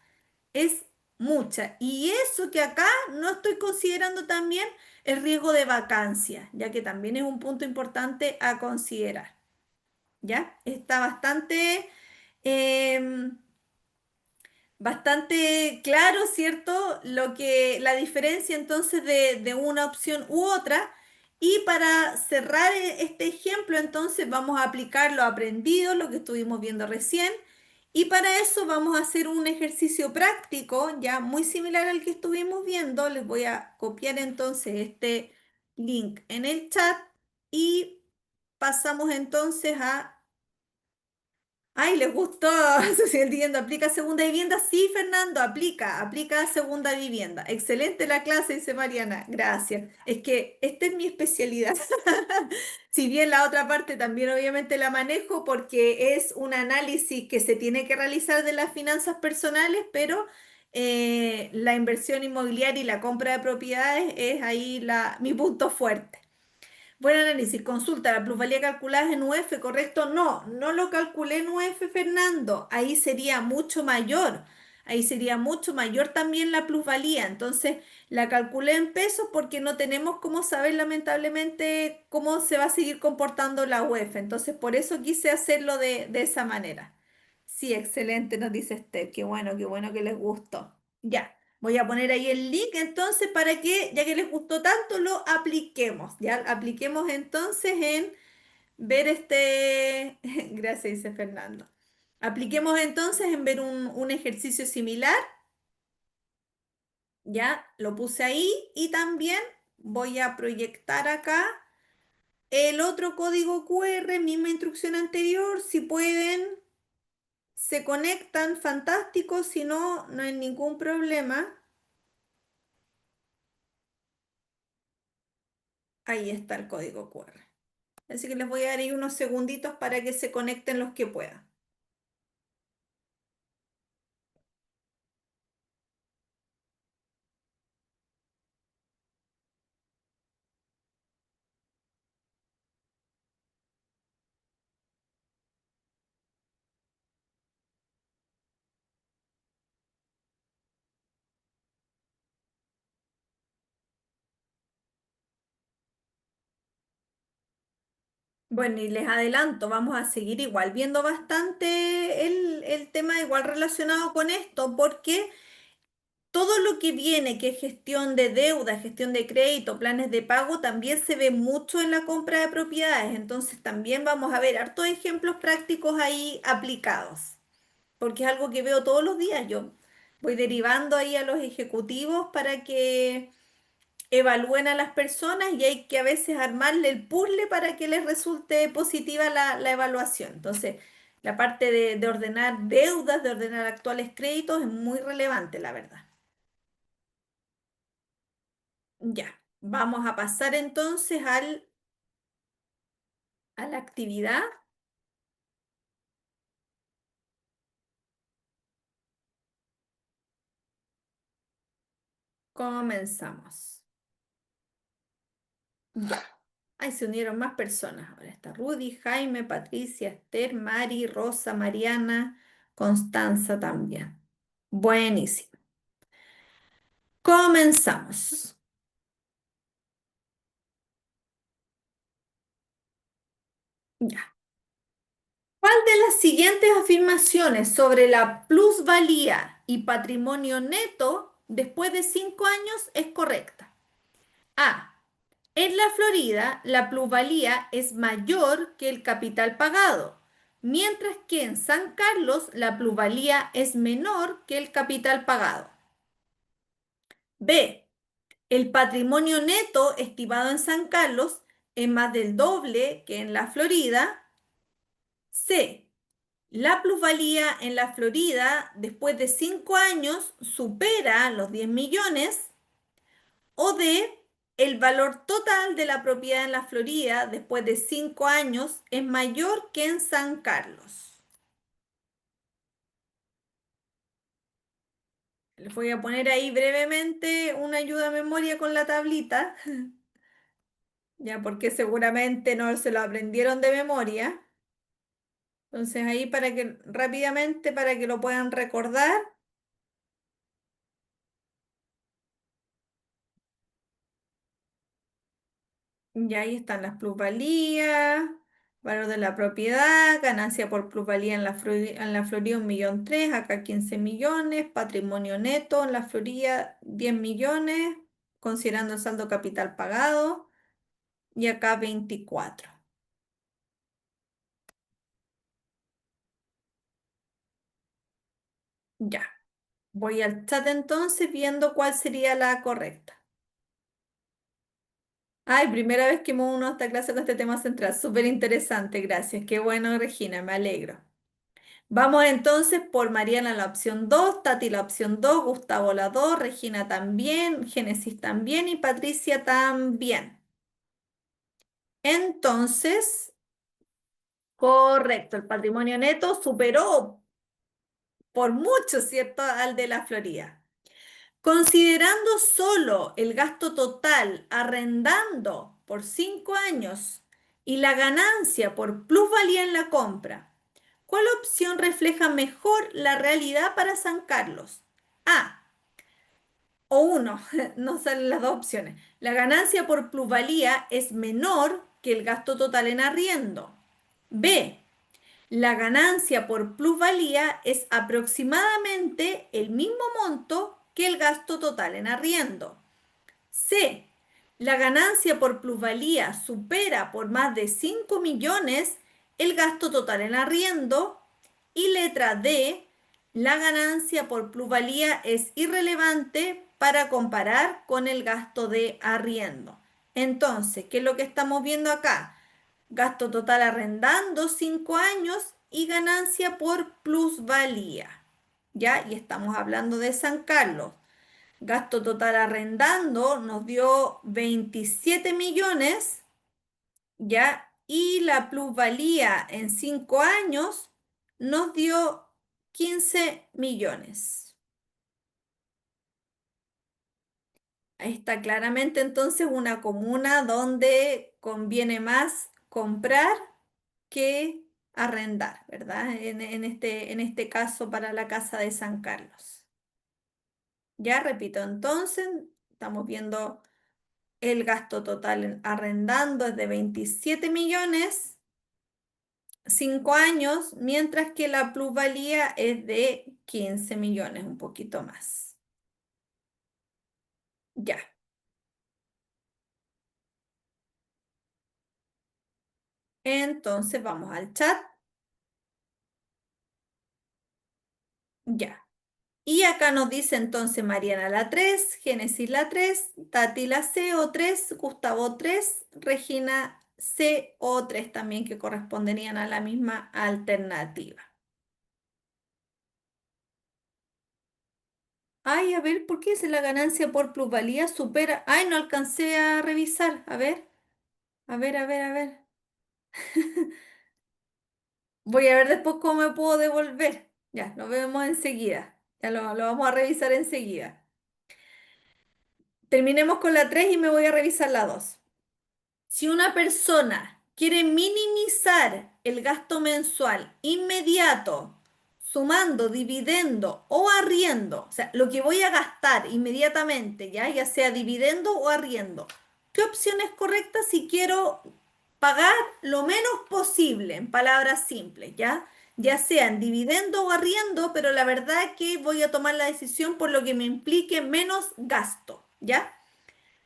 es mucha. Y eso que acá no estoy considerando también el riesgo de vacancia, ya que también es un punto importante a considerar, ¿ya? Está em, bastante claro, ¿cierto? La diferencia entonces de una opción u otra. Y para cerrar este ejemplo, entonces vamos a aplicar lo aprendido, lo que estuvimos viendo recién. Y para eso vamos a hacer un ejercicio práctico, ya muy similar al que estuvimos viendo. Les voy a copiar entonces este link en el chat y pasamos entonces a... Ay, les gustó. Soy entiendo. ¿Aplica segunda vivienda? Sí, Fernando, aplica segunda vivienda. Excelente la clase, dice Mariana. Gracias. Es que esta es mi especialidad. Si bien la otra parte también obviamente la manejo porque es un análisis que se tiene que realizar de las finanzas personales, pero la inversión inmobiliaria y la compra de propiedades es ahí mi punto fuerte. Buen análisis, consulta, la plusvalía calculada es en UF, ¿correcto? No, no lo calculé en UF, Fernando. Ahí sería mucho mayor. Ahí sería mucho mayor también la plusvalía. Entonces, la calculé en pesos porque no tenemos cómo saber lamentablemente cómo se va a seguir comportando la UF. Entonces, por eso quise hacerlo de esa manera. Sí, excelente, nos dice Esther. Qué bueno que les gustó. Ya. Voy a poner ahí el link entonces para que, ya que les gustó tanto, lo apliquemos. Ya apliquemos entonces en ver este, gracias, dice Fernando. Apliquemos entonces en ver un ejercicio similar. Ya lo puse ahí y también voy a proyectar acá el otro código QR, misma instrucción anterior. Si pueden, se conectan, fantástico. Si no, no hay ningún problema. Ahí está el código QR. Así que les voy a dar ahí unos segunditos para que se conecten los que puedan. Bueno, y les adelanto, vamos a seguir igual viendo bastante el tema igual relacionado con esto, porque todo lo que viene, que es gestión de deuda, gestión de crédito, planes de pago, también se ve mucho en la compra de propiedades. Entonces también vamos a ver hartos ejemplos prácticos ahí aplicados, porque es algo que veo todos los días. Yo voy derivando ahí a los ejecutivos para que evalúen a las personas y hay que a veces armarle el puzzle para que les resulte positiva la evaluación. Entonces, la parte de ordenar deudas, de ordenar actuales créditos es muy relevante, la verdad. Ya, vamos a pasar entonces a la actividad. Comenzamos. Ya. Ahí se unieron más personas. Ahora está Rudy, Jaime, Patricia, Esther, Mari, Rosa, Mariana, Constanza también. Buenísimo. Comenzamos. Ya. ¿Cuál de las siguientes afirmaciones sobre la plusvalía y patrimonio neto después de 5 años es correcta? A. En la Florida, la plusvalía es mayor que el capital pagado, mientras que en San Carlos la plusvalía es menor que el capital pagado. B. El patrimonio neto estimado en San Carlos es más del doble que en la Florida. C. La plusvalía en la Florida después de 5 años supera los 10 millones. O D. El valor total de la propiedad en la Florida después de 5 años es mayor que en San Carlos. Les voy a poner ahí brevemente una ayuda a memoria con la tablita, ya porque seguramente no se lo aprendieron de memoria. Entonces ahí para que rápidamente para que lo puedan recordar. Y ahí están las plusvalías, valor de la propiedad, ganancia por plusvalía en la Florida 1.300.000, acá 15 millones, patrimonio neto en la Florida 10 millones, considerando el saldo capital pagado, y acá 24. Ya, voy al chat entonces viendo cuál sería la correcta. Ay, primera vez que me uno a esta clase con este tema central, súper interesante, gracias. Qué bueno, Regina, me alegro. Vamos entonces por Mariana la opción 2, Tati la opción 2, Gustavo la 2, Regina también, Génesis también y Patricia también. Entonces, correcto, el patrimonio neto superó por mucho, ¿cierto?, al de la Florida. Considerando solo el gasto total arrendando por 5 años y la ganancia por plusvalía en la compra, ¿cuál opción refleja mejor la realidad para San Carlos? A o uno, no salen las dos opciones. La ganancia por plusvalía es menor que el gasto total en arriendo. B. La ganancia por plusvalía es aproximadamente el mismo monto que el gasto total en arriendo. C. La ganancia por plusvalía supera por más de 5 millones el gasto total en arriendo. Y letra D. La ganancia por plusvalía es irrelevante para comparar con el gasto de arriendo. Entonces, ¿qué es lo que estamos viendo acá? Gasto total arrendando 5 años y ganancia por plusvalía. ¿Ya? Y estamos hablando de San Carlos. Gasto total arrendando nos dio 27 millones, ¿ya? Y la plusvalía en 5 años nos dio 15 millones. Ahí está claramente entonces una comuna donde conviene más comprar que arrendar, ¿verdad? En este caso para la casa de San Carlos. Ya repito, entonces estamos viendo el gasto total arrendando es de 27 millones, 5 años, mientras que la plusvalía es de 15 millones, un poquito más. Ya, entonces vamos al chat. Ya. Y acá nos dice entonces Mariana la 3, Génesis la 3, Tati la co 3, Gustavo 3, Regina co 3 también que corresponderían a la misma alternativa. Ay, a ver, ¿por qué dice la ganancia por plusvalía supera? Ay, no alcancé a revisar. A ver, a ver, a ver, a ver. Voy a ver después cómo me puedo devolver. Ya, lo vemos enseguida. Ya lo vamos a revisar enseguida. terminemos con la 3 y me voy a revisar la 2. Si una persona quiere minimizar el gasto mensual inmediato, sumando dividendo o arriendo, o sea, lo que voy a gastar inmediatamente, ya sea dividendo o arriendo, ¿qué opción es correcta si quiero pagar lo menos posible, en palabras simples, ya? Ya sea en dividendo o arriendo, pero la verdad es que voy a tomar la decisión por lo que me implique menos gasto, ¿ya?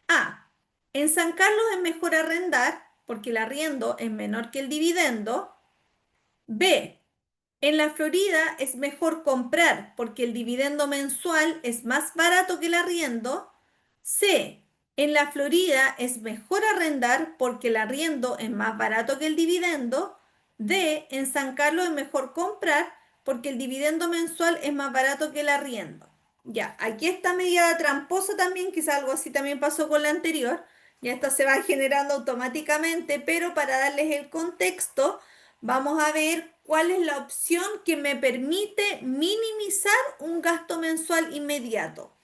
A. En San Carlos es mejor arrendar porque el arriendo es menor que el dividendo. B. En la Florida es mejor comprar porque el dividendo mensual es más barato que el arriendo. C. En la Florida es mejor arrendar porque el arriendo es más barato que el dividendo. D. En San Carlos es mejor comprar porque el dividendo mensual es más barato que el arriendo. Ya, aquí está medida tramposa también, quizá algo así también pasó con la anterior. Ya esto se va generando automáticamente, pero para darles el contexto, vamos a ver cuál es la opción que me permite minimizar un gasto mensual inmediato.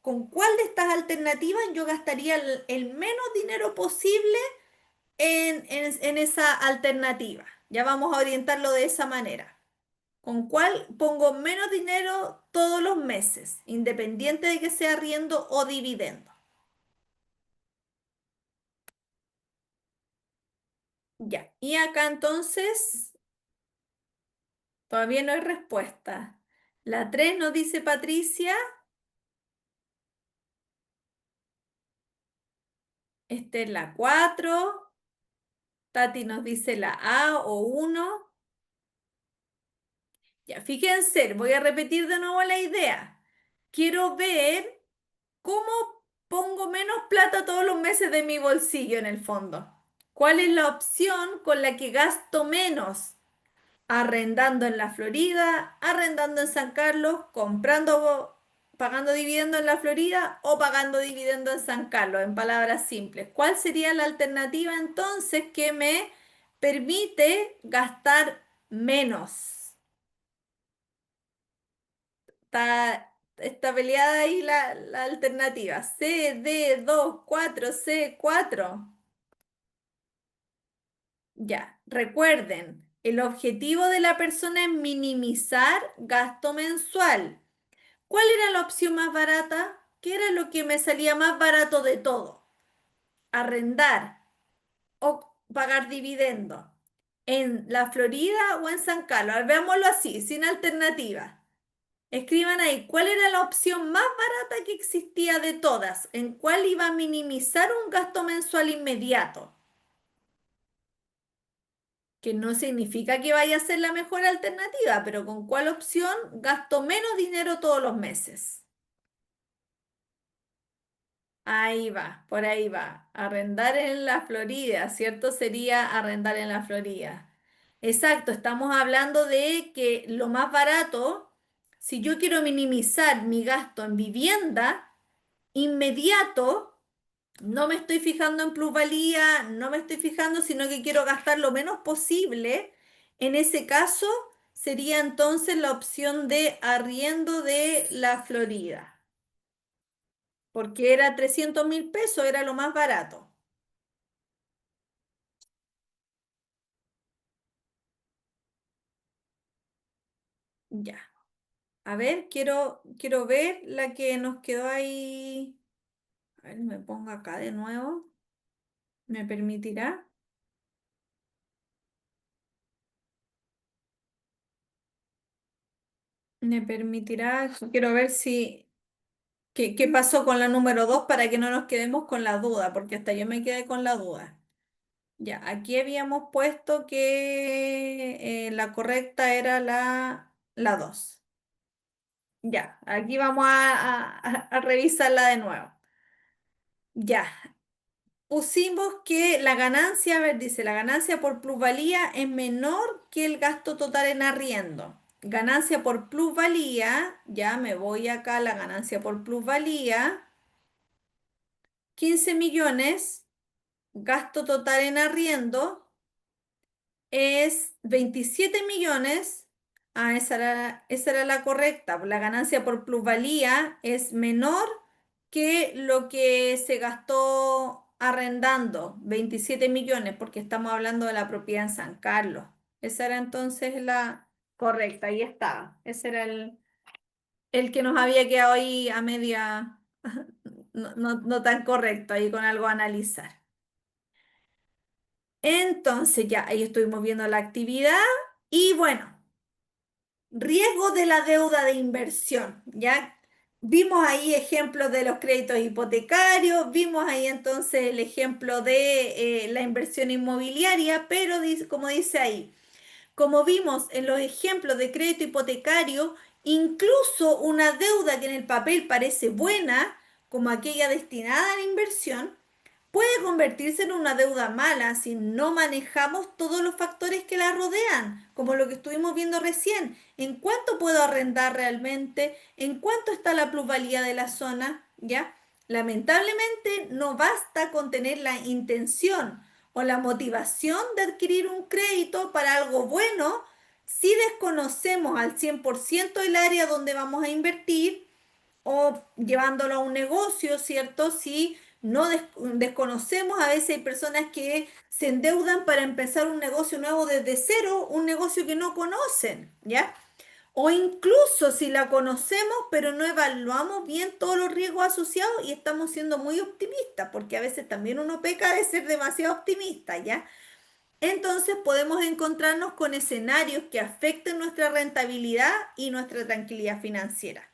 ¿Con cuál de estas alternativas yo gastaría el menos dinero posible en esa alternativa? Ya vamos a orientarlo de esa manera. ¿Con cuál pongo menos dinero todos los meses, independiente de que sea arriendo o dividendo? Ya, y acá entonces todavía no hay respuesta. La 3 nos dice Patricia. Esta es la 4. Tati nos dice la A o 1. Ya, fíjense, voy a repetir de nuevo la idea. Quiero ver cómo pongo menos plata todos los meses de mi bolsillo en el fondo. ¿Cuál es la opción con la que gasto menos? Arrendando en la Florida, arrendando en San Carlos, comprando, pagando dividendo en la Florida o pagando dividendo en San Carlos, en palabras simples. ¿Cuál sería la alternativa entonces que me permite gastar menos? Está peleada ahí la alternativa. C, D, 2, 4, C, 4. Ya, recuerden, el objetivo de la persona es minimizar gasto mensual. ¿Cuál era la opción más barata? ¿Qué era lo que me salía más barato de todo? ¿Arrendar o pagar dividendo? ¿En la Florida o en San Carlos? A ver, veámoslo así, sin alternativa. Escriban ahí, ¿cuál era la opción más barata que existía de todas? ¿En cuál iba a minimizar un gasto mensual inmediato? Que no significa que vaya a ser la mejor alternativa, pero ¿con cuál opción gasto menos dinero todos los meses? Ahí va, por ahí va. Arrendar en la Florida, ¿cierto? Sería arrendar en la Florida. Exacto, estamos hablando de que lo más barato, si yo quiero minimizar mi gasto en vivienda inmediato, no me estoy fijando en plusvalía, no me estoy fijando, sino que quiero gastar lo menos posible. En ese caso, sería entonces la opción de arriendo de la Florida, porque era 300.000 pesos, era lo más barato. Ya. A ver, quiero ver la que nos quedó ahí. A ver, me pongo acá de nuevo. ¿Me permitirá? ¿Me permitirá? Quiero ver si qué pasó con la número 2 para que no nos quedemos con la duda, porque hasta yo me quedé con la duda. Ya, aquí habíamos puesto que la correcta era la 2. Ya, aquí vamos a revisarla de nuevo. Ya, pusimos que la ganancia, a ver, dice, la ganancia por plusvalía es menor que el gasto total en arriendo. Ganancia por plusvalía, ya me voy acá a la ganancia por plusvalía, 15 millones, gasto total en arriendo es 27 millones. Esa era la correcta. La ganancia por plusvalía es menor que lo que se gastó arrendando, 27 millones, porque estamos hablando de la propiedad en San Carlos. Esa era entonces la correcta, ahí estaba. Ese era el que nos había quedado ahí a media, no tan correcto, ahí con algo a analizar. Entonces ya, ahí estuvimos viendo la actividad y bueno. Riesgo de la deuda de inversión, ¿ya? Vimos ahí ejemplos de los créditos hipotecarios, vimos ahí entonces el ejemplo de la inversión inmobiliaria, pero como dice ahí, como vimos en los ejemplos de crédito hipotecario, incluso una deuda que en el papel parece buena, como aquella destinada a la inversión, puede convertirse en una deuda mala si no manejamos todos los factores que la rodean, como lo que estuvimos viendo recién. ¿En cuánto puedo arrendar realmente? ¿En cuánto está la plusvalía de la zona? ¿Ya? Lamentablemente no basta con tener la intención o la motivación de adquirir un crédito para algo bueno si desconocemos al 100% el área donde vamos a invertir o llevándolo a un negocio, ¿cierto? Si no desconocemos, a veces hay personas que se endeudan para empezar un negocio nuevo desde cero, un negocio que no conocen, ¿ya? O incluso si la conocemos, pero no evaluamos bien todos los riesgos asociados y estamos siendo muy optimistas, porque a veces también uno peca de ser demasiado optimista, ¿ya? Entonces podemos encontrarnos con escenarios que afecten nuestra rentabilidad y nuestra tranquilidad financiera.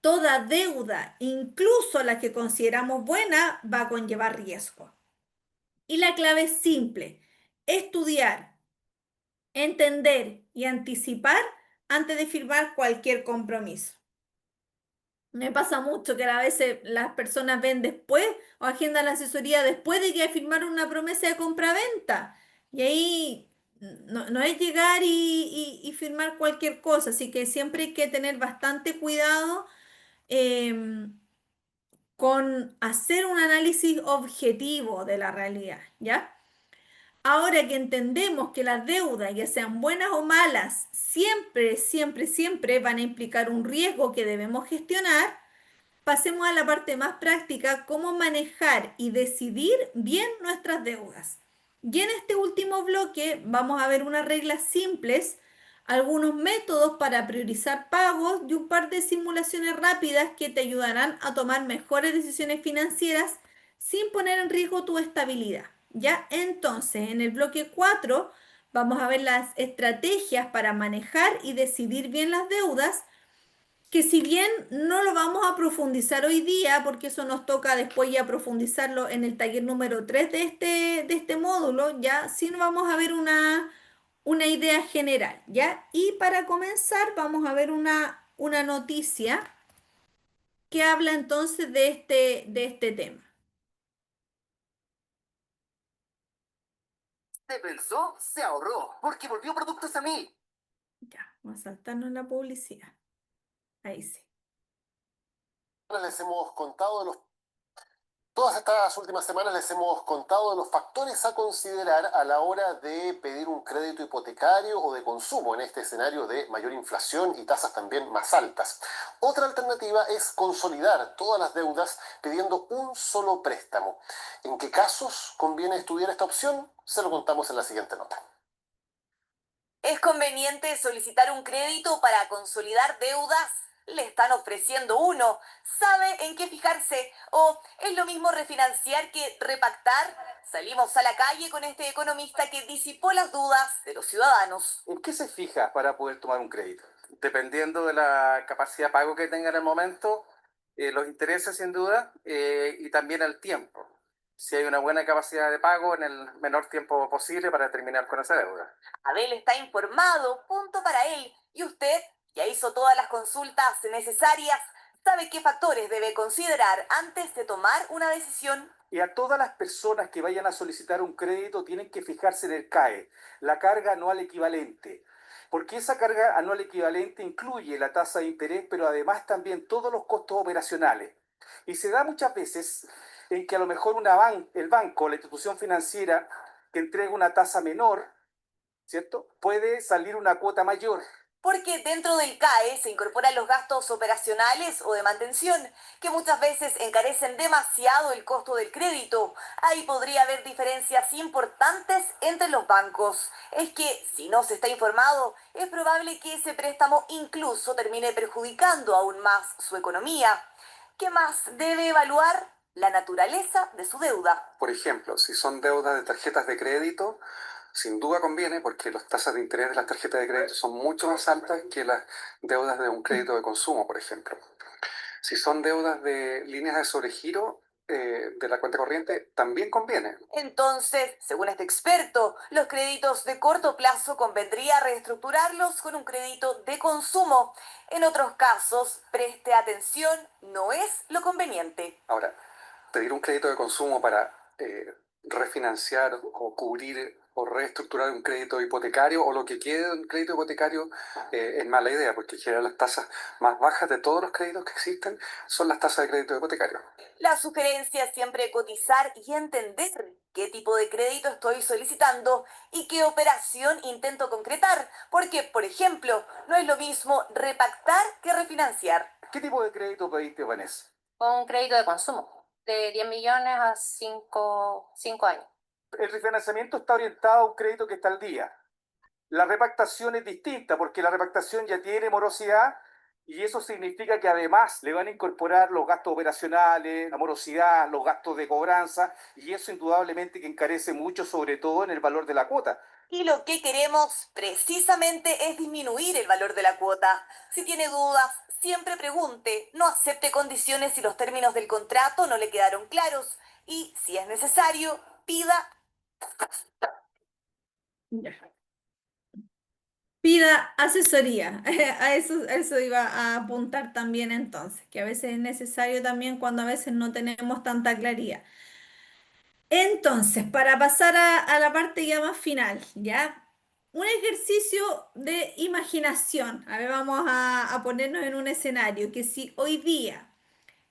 Toda deuda, incluso la que consideramos buena, va a conllevar riesgo. Y la clave es simple: estudiar, entender y anticipar antes de firmar cualquier compromiso. Me pasa mucho que a veces las personas ven después o agendan la asesoría después de que firmaron una promesa de compra-venta. Y ahí no es llegar y firmar cualquier cosa. Así que siempre hay que tener bastante cuidado em, con hacer un análisis objetivo de la realidad, ¿ya? Ahora que entendemos que las deudas, ya sean buenas o malas, siempre van a implicar un riesgo que debemos gestionar, pasemos a la parte más práctica: cómo manejar y decidir bien nuestras deudas. Y en este último bloque vamos a ver unas reglas simples, algunos métodos para priorizar pagos y un par de simulaciones rápidas que te ayudarán a tomar mejores decisiones financieras sin poner en riesgo tu estabilidad. Ya, entonces, en el bloque 4 vamos a ver las estrategias para manejar y decidir bien las deudas, que si bien no lo vamos a profundizar hoy día, porque eso nos toca después ya profundizarlo en el taller número 3 de este módulo, ya sí vamos a ver una idea general, ¿ya? Y para comenzar vamos a ver una noticia que habla entonces de este tema. Se pensó, se ahorró, porque volvió productos a mí. Ya, vamos a saltarnos la publicidad. Ahí sí. Les hemos contado de los Todas estas últimas semanas les hemos contado de los factores a considerar a la hora de pedir un crédito hipotecario o de consumo en este escenario de mayor inflación y tasas también más altas. Otra alternativa es consolidar todas las deudas pidiendo un solo préstamo. ¿En qué casos conviene estudiar esta opción? Se lo contamos en la siguiente nota. ¿Es conveniente solicitar un crédito para consolidar deudas? ¿Le están ofreciendo uno? ¿Sabe en qué fijarse? ¿O es lo mismo refinanciar que repactar? Salimos a la calle con este economista que disipó las dudas de los ciudadanos. ¿En qué se fija para poder tomar un crédito? Dependiendo de la capacidad de pago que tenga en el momento, los intereses sin duda, y también el tiempo. Si hay una buena capacidad de pago en el menor tiempo posible para terminar con esa deuda. Abel está informado, punto para él. ¿Y usted ya hizo todas las consultas necesarias? ¿Sabe qué factores debe considerar antes de tomar una decisión? Y a todas las personas que vayan a solicitar un crédito tienen que fijarse en el CAE, la carga anual equivalente. Porque esa carga anual equivalente incluye la tasa de interés, pero además también todos los costos operacionales. Y se da muchas veces en que a lo mejor el banco, la institución financiera que entrega una tasa menor, ¿cierto? Puede salir una cuota mayor. porque dentro del CAE se incorporan los gastos operacionales o de mantención, que muchas veces encarecen demasiado el costo del crédito. Ahí podría haber diferencias importantes entre los bancos. Es que si no se está informado, es probable que ese préstamo incluso termine perjudicando aún más su economía. ¿Qué más debe evaluar? La naturaleza de su deuda. Por ejemplo, si son deudas de tarjetas de crédito, sin duda conviene porque las tasas de interés de las tarjetas de crédito son mucho más altas que las deudas de un crédito de consumo, por ejemplo. Si son deudas de líneas de sobregiro de la cuenta corriente, también conviene. Entonces, según este experto, los créditos de corto plazo convendría reestructurarlos con un crédito de consumo. En otros casos, preste atención, no es lo conveniente. Ahora, pedir un crédito de consumo para refinanciar o cubrir o reestructurar un crédito hipotecario o lo que quede de un crédito hipotecario es mala idea, porque en general las tasas más bajas de todos los créditos que existen son las tasas de crédito hipotecario. La sugerencia es siempre cotizar y entender qué tipo de crédito estoy solicitando y qué operación intento concretar, porque, por ejemplo, no es lo mismo repactar que refinanciar. ¿Qué tipo de crédito pediste, Vanessa? Un crédito de consumo de 10 millones a 5 años. El refinanciamiento está orientado a un crédito que está al día. La repactación es distinta porque la repactación ya tiene morosidad y eso significa que además le van a incorporar los gastos operacionales, la morosidad, los gastos de cobranza y eso indudablemente que encarece mucho, sobre todo en el valor de la cuota. Y lo que queremos precisamente es disminuir el valor de la cuota. Si tiene dudas, siempre pregunte, no acepte condiciones si los términos del contrato no le quedaron claros y, si es necesario, pida. Pida asesoría. A eso iba a apuntar también entonces, que a veces es necesario también cuando a veces no tenemos tanta claridad. Entonces, para pasar a la parte ya más final, ¿ya? Un ejercicio de imaginación. A ver, vamos a ponernos en un escenario que si hoy día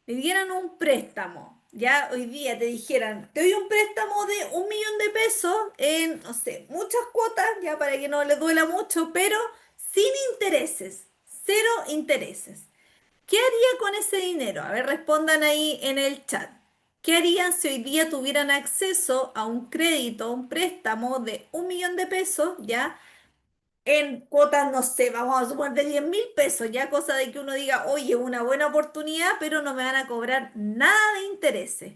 le dieran un préstamo, ya hoy día te dijeran, te doy un préstamo de 1 millón de pesos en, no sé, muchas cuotas, ya para que no les duela mucho, pero sin intereses, cero intereses. ¿Qué haría con ese dinero? A ver, respondan ahí en el chat. ¿Qué harían si hoy día tuvieran acceso a un crédito, un préstamo de 1 millón de pesos, ya? En cuotas, no sé, vamos a suponer de 10.000 pesos, ya cosa de que uno diga, oye, una buena oportunidad, pero no me van a cobrar nada de intereses.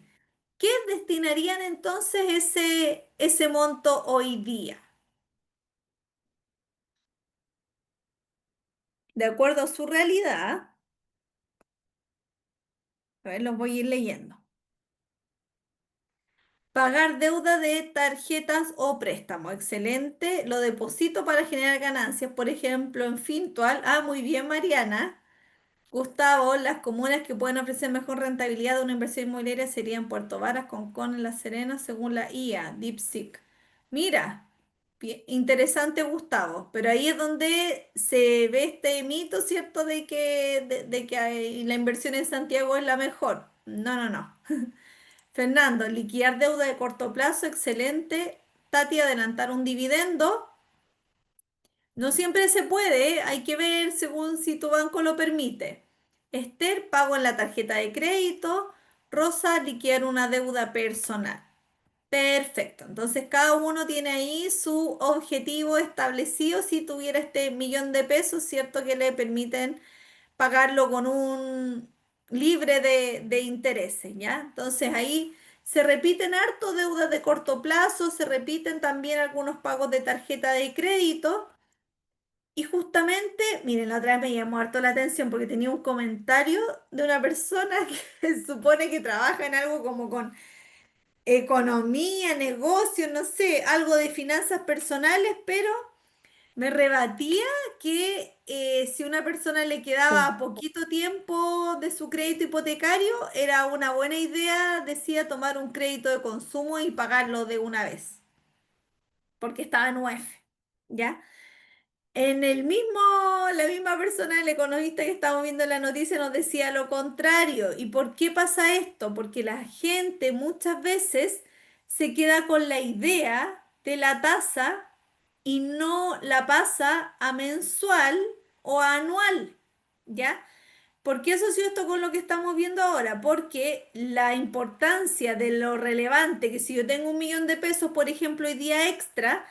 ¿Qué destinarían entonces ese monto hoy día? De acuerdo a su realidad, a ver, los voy a ir leyendo. Pagar deuda de tarjetas o préstamo. Excelente. Lo deposito para generar ganancias, por ejemplo, en Fintual. Ah, muy bien, Mariana. Gustavo, las comunas que pueden ofrecer mejor rentabilidad de una inversión inmobiliaria serían Puerto Varas, Concón, La Serena, según la IA, DeepSeek. Mira, interesante, Gustavo, pero ahí es donde se ve este mito, ¿cierto? De que la inversión en Santiago es la mejor. No, no, no. Fernando, liquidar deuda de corto plazo, excelente. Tati, adelantar un dividendo. No siempre se puede, ¿eh? Hay que ver según si tu banco lo permite. Esther, pago en la tarjeta de crédito. Rosa, liquidar una deuda personal. Perfecto. Entonces cada uno tiene ahí su objetivo establecido. Si tuviera este 1 millón de pesos, ¿cierto? Que le permiten pagarlo con un libre de intereses, ¿ya? Entonces ahí se repiten harto deudas de corto plazo, se repiten también algunos pagos de tarjeta de crédito. Y justamente, miren, la otra vez me llamó harto la atención porque tenía un comentario de una persona que se supone que trabaja en algo como con economía, negocio, no sé, algo de finanzas personales, pero me rebatía que si una persona le quedaba poquito tiempo de su crédito hipotecario, era una buena idea, decía, tomar un crédito de consumo y pagarlo de una vez, porque estaba en UF, ¿ya? La misma persona, el economista que estamos viendo en la noticia, nos decía lo contrario. ¿Y por qué pasa esto? Porque la gente muchas veces se queda con la idea de la tasa y no la pasa a mensual o anual, ¿ya? ¿Por qué asocio esto con lo que estamos viendo ahora? Porque la importancia de lo relevante, que si yo tengo 1.000.000 de pesos, por ejemplo, hoy día extra,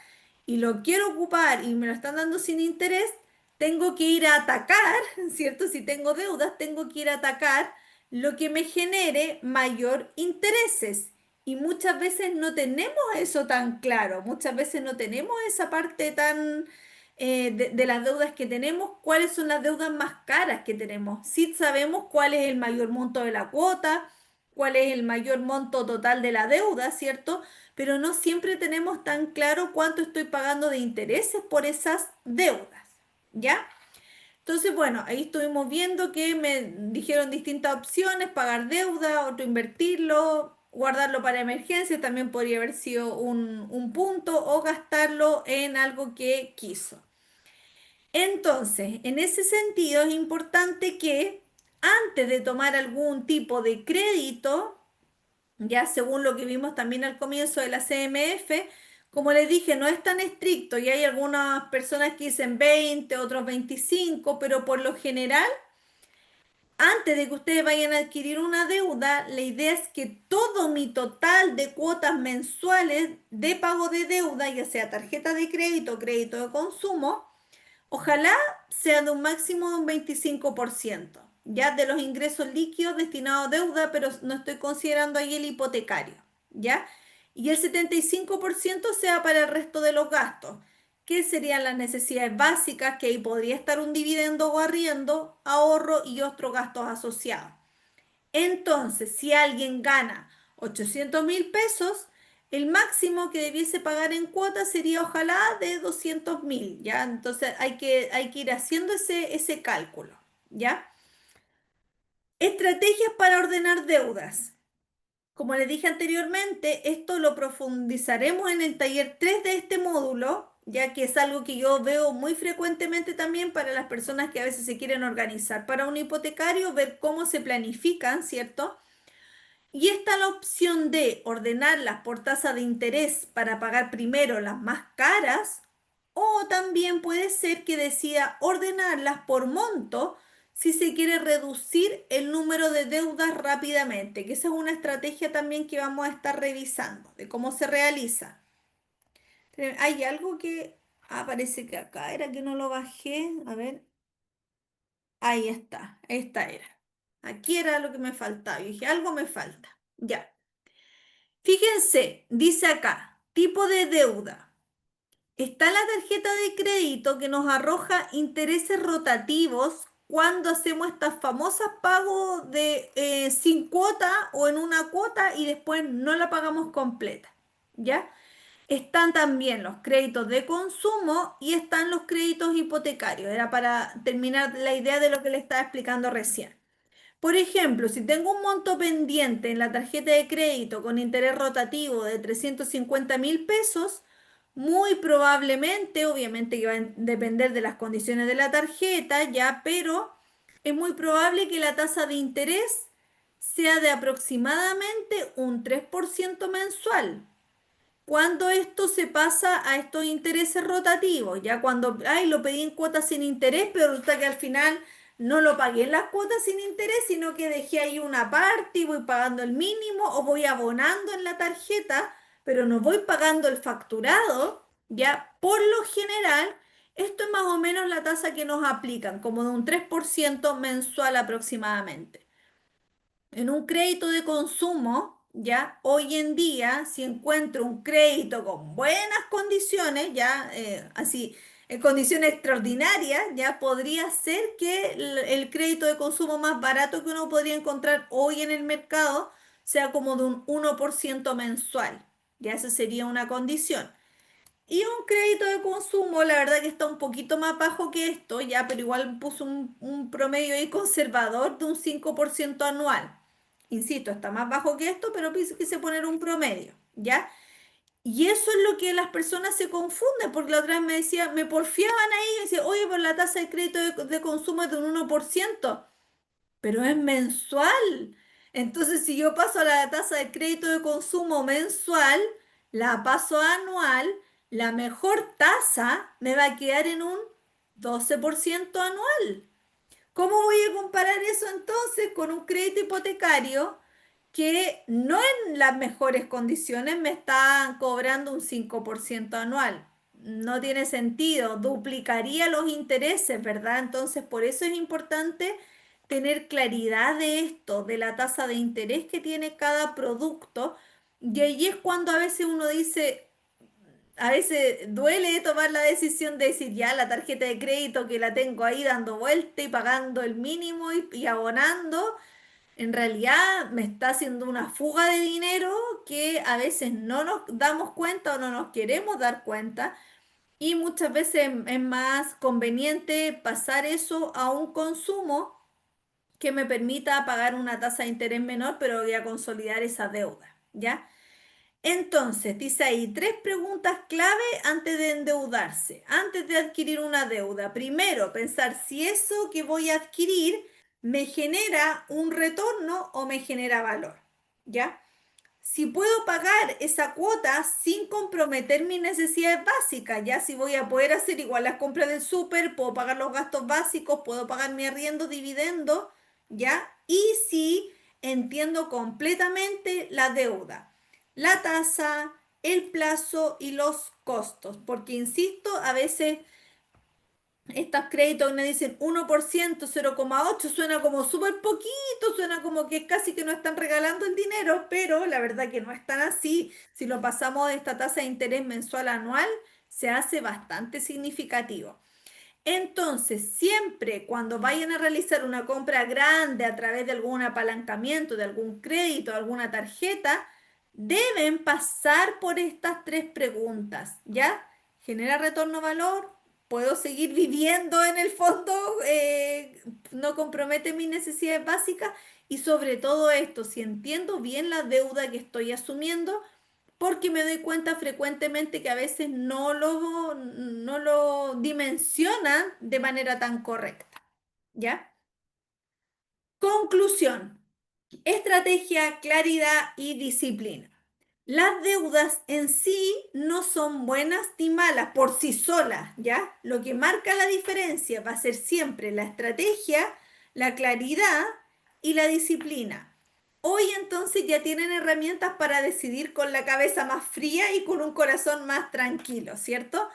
y lo quiero ocupar y me lo están dando sin interés, tengo que ir a atacar, ¿cierto? Si tengo deudas, tengo que ir a atacar lo que me genere mayor intereses. Y muchas veces no tenemos eso tan claro, muchas veces no tenemos esa parte tan de las deudas que tenemos, cuáles son las deudas más caras que tenemos. Sí sabemos cuál es el mayor monto de la cuota, cuál es el mayor monto total de la deuda, ¿cierto? Pero no siempre tenemos tan claro cuánto estoy pagando de intereses por esas deudas, ¿ya? Entonces, bueno, ahí estuvimos viendo que me dijeron distintas opciones: pagar deuda, otro invertirlo, guardarlo para emergencias, también podría haber sido un punto, o gastarlo en algo que quiso. Entonces, en ese sentido es importante que antes de tomar algún tipo de crédito, ya según lo que vimos también al comienzo de la CMF, como les dije, no es tan estricto y hay algunas personas que dicen 20, otros 25, pero por lo general, antes de que ustedes vayan a adquirir una deuda, la idea es que todo mi total de cuotas mensuales de pago de deuda, ya sea tarjeta de crédito o crédito de consumo, ojalá sea de un máximo de un 25%, ya de los ingresos líquidos destinados a deuda, pero no estoy considerando ahí el hipotecario, ¿ya? Y el 75% sea para el resto de los gastos, que serían las necesidades básicas, que ahí podría estar un dividendo o arriendo, ahorro y otros gastos asociados. Entonces, si alguien gana 800.000 pesos, el máximo que debiese pagar en cuotas sería ojalá de 200.000, ¿ya? Entonces hay que ir haciendo ese cálculo, ¿ya? Estrategias para ordenar deudas. Como les dije anteriormente, esto lo profundizaremos en el taller 3 de este módulo, ya que es algo que yo veo muy frecuentemente también para las personas que a veces se quieren organizar para un hipotecario, ver cómo se planifican, ¿cierto? Y está la opción de ordenarlas por tasa de interés para pagar primero las más caras, o también puede ser que decida ordenarlas por monto si se quiere reducir el número de deudas rápidamente, que esa es una estrategia también que vamos a estar revisando de cómo se realiza. Hay algo que parece que acá era que no lo bajé. A ver, ahí está, esta era. Aquí era lo que me faltaba. Y dije, algo me falta. Ya. Fíjense, dice acá, tipo de deuda. Está la tarjeta de crédito que nos arroja intereses rotativos cuando hacemos estas famosas pagos de sin cuota o en una cuota y después no la pagamos completa, ¿ya? Están también los créditos de consumo y están los créditos hipotecarios. Era para terminar la idea de lo que le estaba explicando recién. Por ejemplo, si tengo un monto pendiente en la tarjeta de crédito con interés rotativo de 350.000 pesos, muy probablemente, obviamente que va a depender de las condiciones de la tarjeta, ya, pero es muy probable que la tasa de interés sea de aproximadamente un 3% mensual. Cuando esto se pasa a estos intereses rotativos, ya cuando, ay, lo pedí en cuotas sin interés, pero resulta que al final no lo pagué en las cuotas sin interés, sino que dejé ahí una parte y voy pagando el mínimo o voy abonando en la tarjeta, pero no voy pagando el facturado, ya por lo general, esto es más o menos la tasa que nos aplican, como de un 3% mensual aproximadamente. En un crédito de consumo, ya hoy en día, si encuentro un crédito con buenas condiciones, ya así, en condiciones extraordinarias, ya podría ser que el crédito de consumo más barato que uno podría encontrar hoy en el mercado sea como de un 1% mensual. Ya esa sería una condición. Y un crédito de consumo, la verdad que está un poquito más bajo que esto, ya, pero igual puso un promedio ahí conservador de un 5% anual. Insisto, está más bajo que esto, pero quise poner un promedio, ¿ya? Y eso es lo que las personas se confunden, porque la otra vez me decía, me porfiaban ahí y decía, oye, por la tasa de crédito de consumo es de un 1%, pero es mensual. Entonces, si yo paso a la tasa de crédito de consumo mensual, la paso a anual, la mejor tasa me va a quedar en un 12% anual. ¿Cómo voy a comparar eso entonces con un crédito hipotecario que no en las mejores condiciones me están cobrando un 5% anual? No tiene sentido, duplicaría los intereses, ¿verdad? Entonces, por eso es importante tener claridad de esto, de la tasa de interés que tiene cada producto. Y ahí es cuando a veces uno dice, a veces duele tomar la decisión de decir, ya la tarjeta de crédito que la tengo ahí dando vuelta y pagando el mínimo y abonando, en realidad me está haciendo una fuga de dinero que a veces no nos damos cuenta o no nos queremos dar cuenta, y muchas veces es más conveniente pasar eso a un consumo que me permita pagar una tasa de interés menor, pero voy a consolidar esa deuda, ¿ya? Entonces, dice ahí, 3 preguntas clave antes de endeudarse, antes de adquirir una deuda. Primero, pensar si eso que voy a adquirir me genera un retorno o me genera valor, ¿ya? Si puedo pagar esa cuota sin comprometer mis necesidades básicas, ya si voy a poder hacer igual las compras del súper, puedo pagar los gastos básicos, puedo pagar mi arriendo, dividendo, ¿ya? Y si entiendo completamente la deuda, la tasa, el plazo y los costos, porque insisto, a veces estos créditos me dicen 1%, 0,8, suena como súper poquito, suena como que casi que no están regalando el dinero, pero la verdad que no es tan así. Si lo pasamos de esta tasa de interés mensual anual, se hace bastante significativo. Entonces, siempre cuando vayan a realizar una compra grande a través de algún apalancamiento, de algún crédito, de alguna tarjeta, deben pasar por estas 3 preguntas, ¿ya? ¿Genera retorno valor? ¿Puedo seguir viviendo en el fondo? ¿No compromete mis necesidades básicas? Y sobre todo esto, si entiendo bien la deuda que estoy asumiendo, porque me doy cuenta frecuentemente que a veces no lo dimensionan de manera tan correcta, ¿ya? Conclusión, estrategia, claridad y disciplina. Las deudas en sí no son buenas ni malas por sí solas, ¿ya? Lo que marca la diferencia va a ser siempre la estrategia, la claridad y la disciplina. Hoy entonces ya tienen herramientas para decidir con la cabeza más fría y con un corazón más tranquilo, ¿cierto?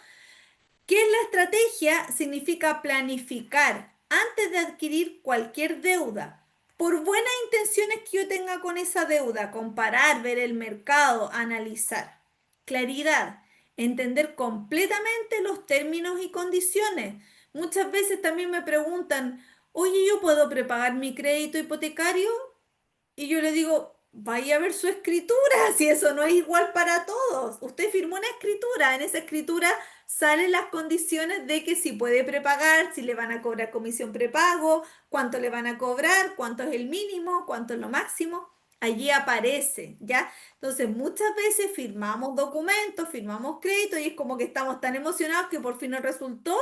¿Qué es la estrategia? Significa planificar antes de adquirir cualquier deuda. Por buenas intenciones que yo tenga con esa deuda, comparar, ver el mercado, analizar. Claridad, entender completamente los términos y condiciones. Muchas veces también me preguntan, oye, ¿yo puedo prepagar mi crédito hipotecario? Y yo le digo, vaya a ver su escritura, si eso no es igual para todos. Usted firmó una escritura, en esa escritura salen las condiciones de que si puede prepagar, si le van a cobrar comisión prepago, cuánto le van a cobrar, cuánto es el mínimo, cuánto es lo máximo. Allí aparece, ¿ya? Entonces, muchas veces firmamos documentos, firmamos créditos y es como que estamos tan emocionados que por fin nos resultó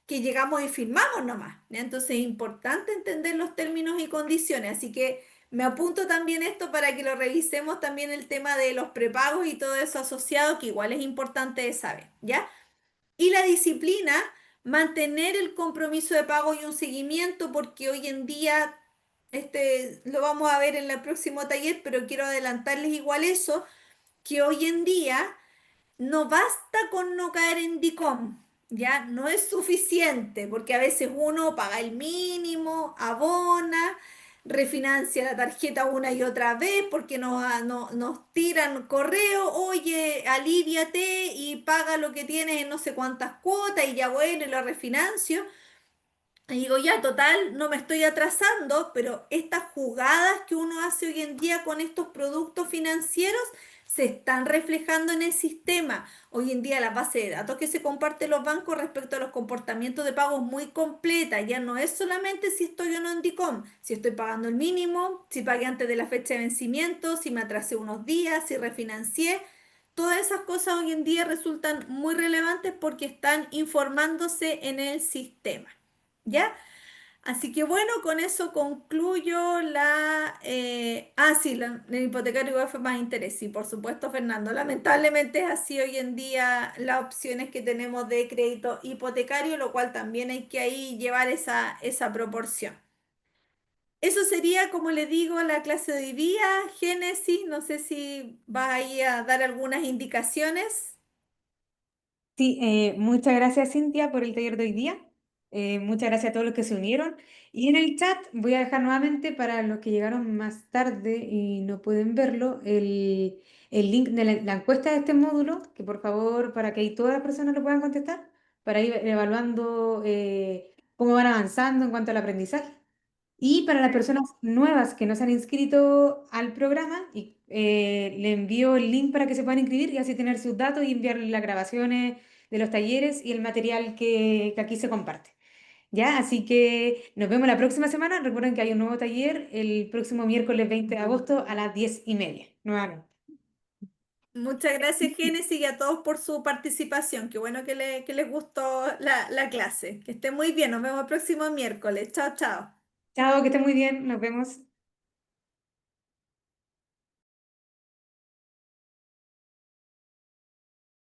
que llegamos y firmamos nomás, ¿ya? Entonces, es importante entender los términos y condiciones, así que me apunto también esto para que lo revisemos también el tema de los prepagos y todo eso asociado, que igual es importante de saber, ¿ya? Y la disciplina, mantener el compromiso de pago y un seguimiento, porque hoy en día, lo vamos a ver en el próximo taller, pero quiero adelantarles igual eso, que hoy en día no basta con no caer en DICOM, ya no es suficiente, porque a veces uno paga el mínimo, abona, refinancia la tarjeta una y otra vez porque nos tiran correo, oye, aliviate y paga lo que tienes en no sé cuántas cuotas y ya bueno, y lo refinancio. Y digo, ya, total, no me estoy atrasando, pero estas jugadas que uno hace hoy en día con estos productos financieros se están reflejando en el sistema. Hoy en día la base de datos que se comparte en los bancos respecto a los comportamientos de pago es muy completa. Ya no es solamente si estoy o no en DICOM, si estoy pagando el mínimo, si pagué antes de la fecha de vencimiento, si me atrasé unos días, si refinancié. Todas esas cosas hoy en día resultan muy relevantes porque están informándose en el sistema. ¿Ya? Así que bueno, con eso concluyo sí, el hipotecario igual fue más interés. Sí, por supuesto, Fernando. Lamentablemente es así hoy en día las opciones que tenemos de crédito hipotecario, lo cual también hay que ahí llevar esa proporción. Eso sería, como le digo, la clase de hoy día, Génesis. No sé si va ahí a dar algunas indicaciones. Sí, muchas gracias Cintia por el taller de hoy día. Muchas gracias a todos los que se unieron. Y en el chat voy a dejar nuevamente para los que llegaron más tarde y no pueden verlo, el link de la encuesta de este módulo, que por favor, para que ahí todas las personas lo puedan contestar, para ir evaluando cómo van avanzando en cuanto al aprendizaje. Y para las personas nuevas que no se han inscrito al programa, le envío el link para que se puedan inscribir y así tener sus datos y enviarles las grabaciones de los talleres y el material que aquí se comparte. ¿Ya? Así que nos vemos la próxima semana. Recuerden que hay un nuevo taller el próximo miércoles 20 de agosto a las 10:30. Nuevamente. Muchas gracias, Génesis, y a todos por su participación. Qué bueno que les gustó la clase. Que esté muy bien. Nos vemos el próximo miércoles. Chao, chao. Chao, que estén muy bien. Nos vemos.